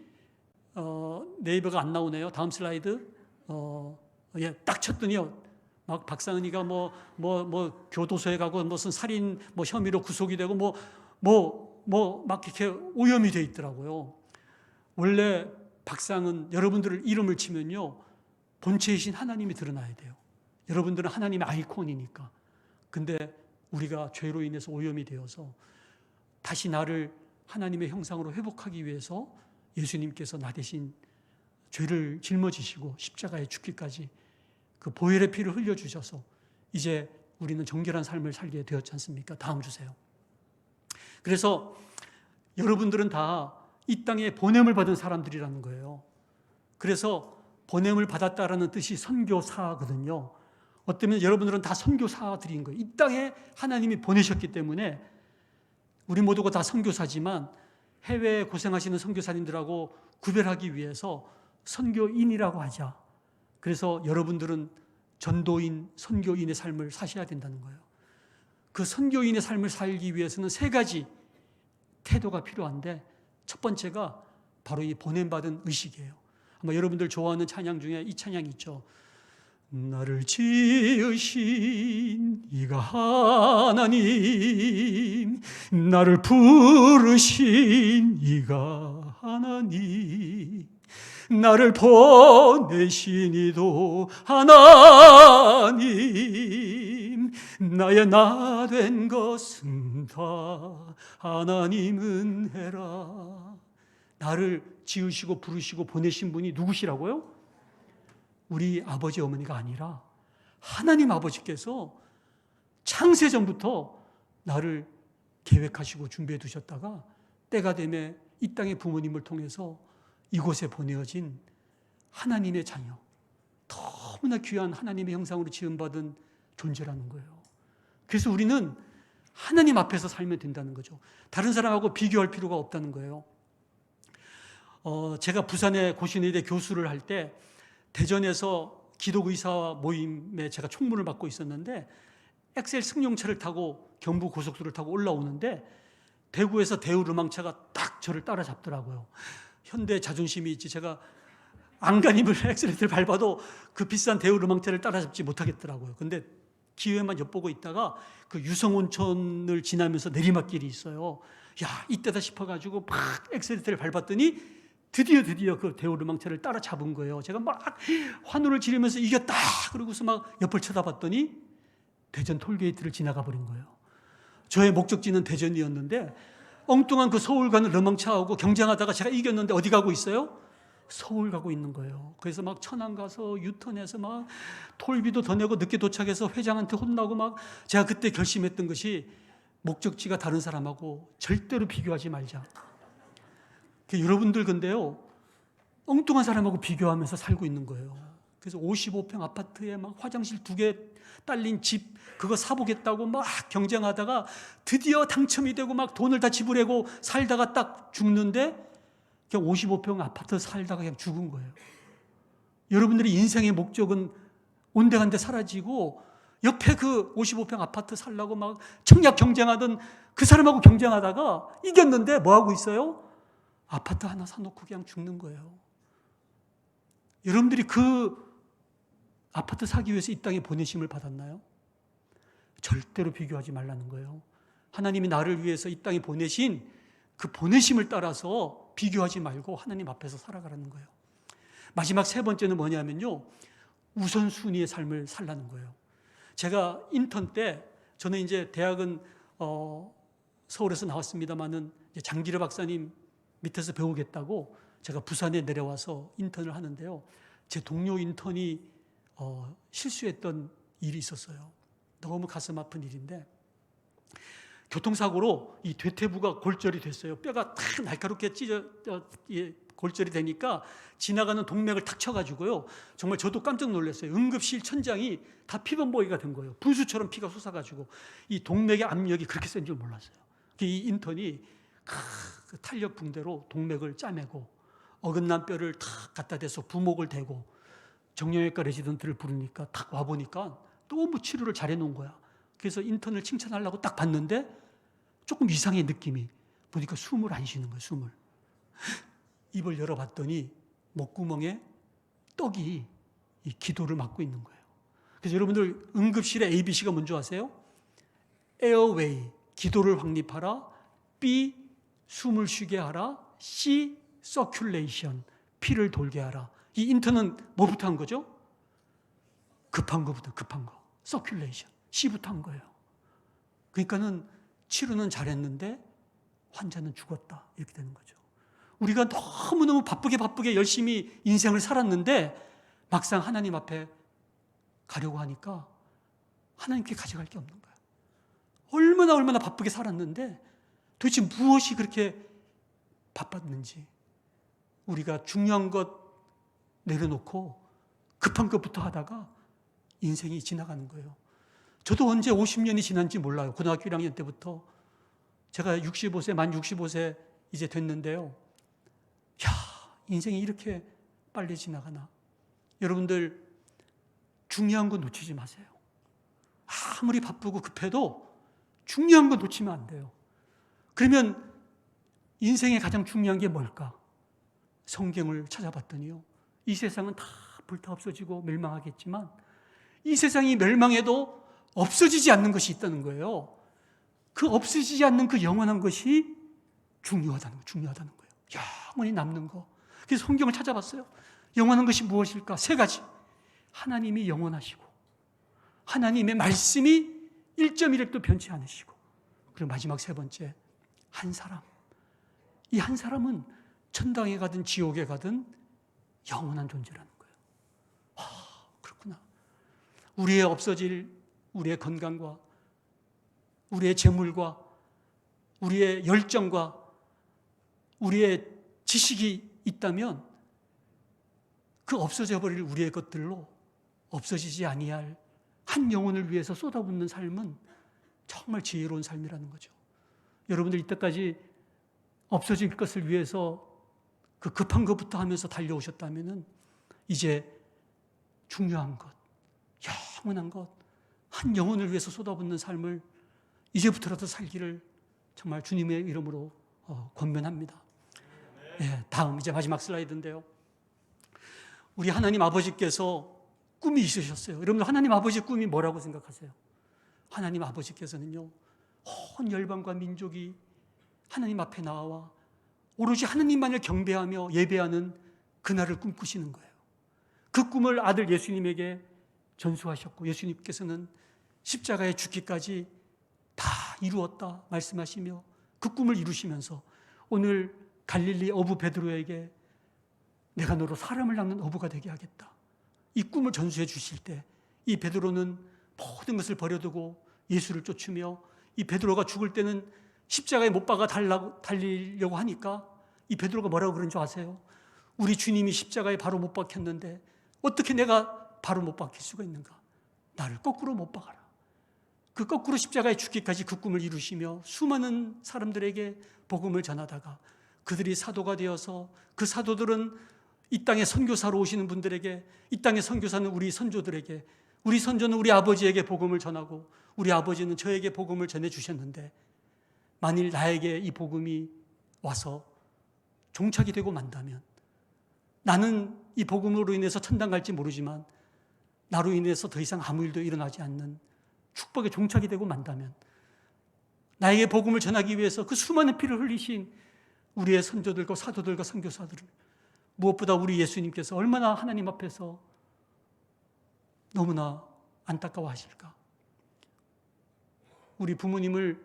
네이버가 안 나오네요. 다음 슬라이드. 딱 쳤더니요. 막 박상은이가 뭐 교도소에 가고 무슨 살인 혐의로 구속이 되고 막 이렇게 오염이 돼 있더라고요. 원래 박상은 여러분들 이름을 치면요. 본체이신 하나님이 드러나야 돼요. 여러분들은 하나님의 아이콘이니까. 근데 우리가 죄로 인해서 오염이 되어서 다시 나를 하나님의 형상으로 회복하기 위해서 예수님께서 나 대신 죄를 짊어지시고 십자가에 죽기까지 그 보혈의 피를 흘려주셔서 이제 우리는 정결한 삶을 살게 되었지 않습니까? 다음 주세요. 그래서 여러분들은 다 이 땅에 보냄을 받은 사람들이라는 거예요. 그래서 보냄을 받았다라는 뜻이 선교사거든요. 어쩌면 여러분들은 다 선교사들인 거예요. 이 땅에 하나님이 보내셨기 때문에 우리 모두가 다 선교사지만 해외에 고생하시는 선교사님들하고 구별하기 위해서 선교인이라고 하자. 그래서 여러분들은 전도인, 선교인의 삶을 사셔야 된다는 거예요. 그 선교인의 삶을 살기 위해서는 세 가지 태도가 필요한데 첫 번째가 바로 이 보냄받은 의식이에요. 아마 여러분들 좋아하는 찬양 중에 이 찬양이 있죠. 나를 지으신 이가 하나님, 나를 부르신 이가 하나님, 나를 보내신 이도 하나님, 나의 나 된 것은 다 하나님 은혜라. 나를 지으시고 부르시고 보내신 분이 누구시라고요? 우리 아버지 어머니가 아니라 하나님 아버지께서 창세전부터 나를 계획하시고 준비해 두셨다가 때가 되면 이 땅의 부모님을 통해서 이곳에 보내어진 하나님의 자녀, 너무나 귀한 하나님의 형상으로 지음받은 존재라는 거예요. 그래서 우리는 하나님 앞에서 살면 된다는 거죠. 다른 사람하고 비교할 필요가 없다는 거예요. 제가 부산의 고신의대 교수를 할 때 대전에서 기독의사 모임에 제가 총무를 맡고 있었는데 엑셀 승용차를 타고 경부 고속도로를 타고 올라오는데 대구에서 대우르망차가 딱 저를 따라잡더라고요. 현대 자존심이 있지 제가 안간힘을 엑셀레이터를 밟아도 그 비싼 대우르망차를 따라잡지 못하겠더라고요. 근데 기회만 엿보고 있다가 그 유성온천을 지나면서 내리막길이 있어요. 야, 이때다 싶어가지고 막 엑셀레이터를 밟았더니 드디어 그 대우르망차를 따라잡은 거예요. 제가 막 환호를 지르면서 이겼다 그러고서 막 옆을 쳐다봤더니 대전 톨게이트를 지나가 버린 거예요. 저의 목적지는 대전이었는데 엉뚱한 그 서울 가는 러멍차하고 경쟁하다가 제가 이겼는데 어디 가고 있어요? 서울 가고 있는 거예요. 그래서 막 천안 가서 유턴해서 막 톨비도 더 내고 늦게 도착해서 회장한테 혼나고 막 제가 그때 결심했던 것이 목적지가 다른 사람하고 절대로 비교하지 말자. 여러분들 근데요, 엉뚱한 사람하고 비교하면서 살고 있는 거예요. 그래서 55평 아파트에 막 화장실 2개 딸린 집 그거 사보겠다고 막 경쟁하다가 드디어 당첨이 되고 막 돈을 다 지불하고 살다가 딱 죽는데 그냥 55평 아파트 살다가 그냥 죽은 거예요. 여러분들의 인생의 목적은 온데간데 사라지고 옆에 그 55평 아파트 살라고 막 청약 경쟁하던 그 사람하고 경쟁하다가 이겼는데 뭐 하고 있어요? 아파트 하나 사놓고 그냥 죽는 거예요. 여러분들이 그 아파트 사기 위해서 이 땅에 보내심을 받았나요? 절대로 비교하지 말라는 거예요. 하나님이 나를 위해서 이 땅에 보내신 그 보내심을 따라서 비교하지 말고 하나님 앞에서 살아가라는 거예요. 마지막 3번째는 뭐냐면요, 우선순위의 삶을 살라는 거예요. 제가 인턴 때, 저는 이제 대학은 서울에서 나왔습니다만은 장기려 박사님 밑에서 배우겠다고 제가 부산에 내려와서 인턴을 하는데요. 제 동료 인턴이 실수했던 일이 있었어요. 너무 가슴 아픈 일인데, 교통사고로 이 대퇴부가 골절이 됐어요. 뼈가 탁 날카롭게 골절이 되니까 지나가는 동맥을 탁 쳐가지고요. 정말 저도 깜짝 놀랐어요. 응급실 천장이 다 피범벅이가 된 거예요. 분수처럼 피가 솟아가지고 이 동맥의 압력이 그렇게 센 줄 몰랐어요. 이 인턴이 그 탄력 붕대로 동맥을 짜매고 어긋난 뼈를 탁 갖다 대서 부목을 대고 정형외과 레지던트를 부르니까 탁 와보니까 너무 치료를 잘해놓은 거야. 그래서 인턴을 칭찬하려고 딱 봤는데 조금 이상의 느낌이, 보니까 숨을 안 쉬는 거예요. 숨을. 입을 열어봤더니 목구멍에 떡이 이 기도를 막고 있는 거예요. 그래서 여러분들 응급실의 ABC가 뭔지 아세요? 에어웨이, 기도를 확립하라. B, 숨을 쉬게 하라. C, 서큘레이션, 피를 돌게 하라. 이 인턴은 뭐부터 한 거죠? 급한 거부터, 급한 거. 서큘레이션, C부터 한 거예요. 그러니까는 치료는 잘했는데 환자는 죽었다, 이렇게 되는 거죠. 우리가 너무너무 바쁘게 열심히 인생을 살았는데 막상 하나님 앞에 가려고 하니까 하나님께 가져갈 게 없는 거예요. 얼마나 바쁘게 살았는데 도대체 무엇이 그렇게 바빴는지, 우리가 중요한 것 내려놓고 급한 것부터 하다가 인생이 지나가는 거예요. 저도 언제 50년이 지난지 몰라요. 고등학교 1학년 때부터. 제가 65세, 만 65세 이제 됐는데요. 야, 인생이 이렇게 빨리 지나가나. 여러분들 중요한 거 놓치지 마세요. 아무리 바쁘고 급해도 중요한 거 놓치면 안 돼요. 그러면 인생의 가장 중요한 게 뭘까? 성경을 찾아봤더니요, 이 세상은 다 불타 없어지고 멸망하겠지만 이 세상이 멸망해도 없어지지 않는 것이 있다는 거예요. 그 없어지지 않는 그 영원한 것이 중요하다는 거예요. 영원히 남는 거. 그래서 성경을 찾아봤어요. 영원한 것이 무엇일까? 3가지. 하나님이 영원하시고, 하나님의 말씀이 1.1획도 변치 않으시고, 그리고 마지막 3번째, 한 사람. 이 한 사람은 천당에 가든 지옥에 가든 영원한 존재라는 거예요. 그렇구나. 우리의 없어질 우리의 건강과 우리의 재물과 우리의 열정과 우리의 지식이 있다면 그 없어져 버릴 우리의 것들로 없어지지 아니할 한 영혼을 위해서 쏟아붓는 삶은 정말 지혜로운 삶이라는 거죠. 여러분들 이때까지 없어질 것을 위해서 그 급한 것부터 하면서 달려오셨다면 이제 중요한 것, 영원한 것, 한 영혼을 위해서 쏟아붓는 삶을 이제부터라도 살기를 정말 주님의 이름으로 권면합니다. 네, 다음 이제 마지막 슬라이드인데요. 우리 하나님 아버지께서 꿈이 있으셨어요. 여러분들 하나님 아버지의 꿈이 뭐라고 생각하세요? 하나님 아버지께서는요, 온 열방과 민족이 하나님 앞에 나와 오로지 하나님만을 경배하며 예배하는 그날을 꿈꾸시는 거예요. 그 꿈을 아들 예수님에게 전수하셨고, 예수님께서는 십자가에 죽기까지 다 이루었다 말씀하시며 그 꿈을 이루시면서 오늘 갈릴리 어부 베드로에게 내가 너로 사람을 낚는 어부가 되게 하겠다, 이 꿈을 전수해 주실 때 이 베드로는 모든 것을 버려두고 예수를 쫓으며, 이 베드로가 죽을 때는 십자가에 못 박아 달리려고 하니까 이 베드로가 뭐라고 그런 줄 아세요? 우리 주님이 십자가에 바로 못 박혔는데 어떻게 내가 바로 못 박힐 수가 있는가? 나를 거꾸로 못 박아라. 그 거꾸로 십자가에 죽기까지 그 꿈을 이루시며 수많은 사람들에게 복음을 전하다가 그들이 사도가 되어서, 그 사도들은 이 땅에 선교사로 오시는 분들에게, 이 땅의 선교사는 우리 선조들에게, 우리 선조는 우리 아버지에게 복음을 전하고 우리 아버지는 저에게 복음을 전해주셨는데, 만일 나에게 이 복음이 와서 종착이 되고 만다면, 나는 이 복음으로 인해서 천당 갈지 모르지만 나로 인해서 더 이상 아무 일도 일어나지 않는 축복의 종착이 되고 만다면, 나에게 복음을 전하기 위해서 그 수많은 피를 흘리신 우리의 선조들과 사도들과 선교사들을, 무엇보다 우리 예수님께서 얼마나 하나님 앞에서 너무나 안타까워하실까. 우리 부모님을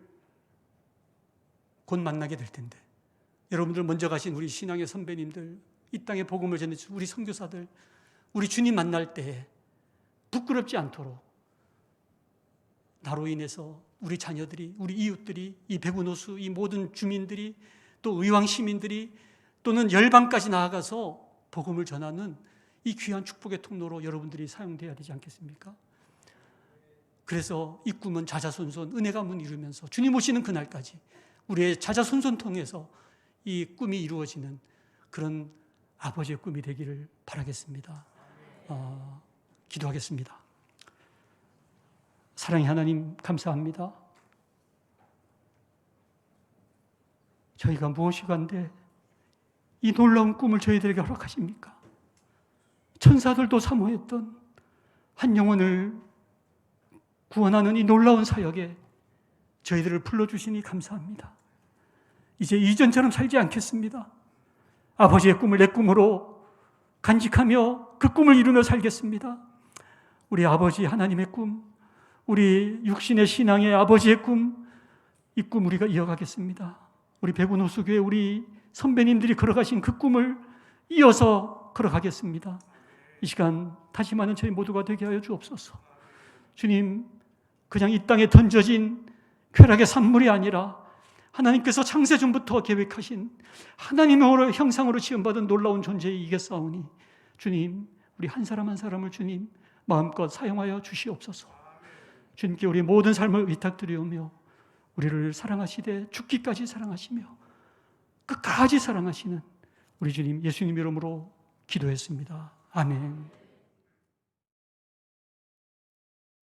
곧 만나게 될 텐데, 여러분들 먼저 가신 우리 신앙의 선배님들, 이 땅에 복음을 전해주신 우리 선교사들, 우리 주님 만날 때에 부끄럽지 않도록 나로 인해서 우리 자녀들이, 우리 이웃들이, 이 백운호수 이 모든 주민들이, 또 의왕 시민들이, 또는 열방까지 나아가서 복음을 전하는 이 귀한 축복의 통로로 여러분들이 사용되어야 되지 않겠습니까? 그래서 이 꿈은 자자손손 은혜 가문 이루면서 주님 오시는 그날까지 우리의 자자손손 통해서 이 꿈이 이루어지는 그런 아버지의 꿈이 되기를 바라겠습니다. 기도하겠습니다. 사랑의 하나님, 감사합니다. 저희가 무엇이 간데 이 놀라운 꿈을 저희들에게 허락하십니까? 천사들도 사모했던 한 영혼을 구원하는 이 놀라운 사역에 저희들을 불러주시니 감사합니다. 이제 이전처럼 살지 않겠습니다. 아버지의 꿈을 내 꿈으로 간직하며 그 꿈을 이루며 살겠습니다. 우리 아버지 하나님의 꿈, 우리 육신의 신앙의 아버지의 꿈, 이 꿈 우리가 이어가겠습니다. 우리 백운호수교회 우리 선배님들이 걸어가신 그 꿈을 이어서 걸어가겠습니다. 이 시간 다짐하는 저희 모두가 되게 하여 주옵소서. 주님, 그냥 이 땅에 던져진 쾌락의 산물이 아니라 하나님께서 창세전부터 계획하신 하나님의 형상으로 지음받은 놀라운 존재에 이겼사오니 주님, 우리 한 사람 한 사람을 주님 마음껏 사용하여 주시옵소서. 주님께 우리 모든 삶을 위탁드리오며 우리를 사랑하시되 죽기까지 사랑하시며 끝까지 사랑하시는 우리 주님 예수님 이름으로 기도했습니다. 아멘.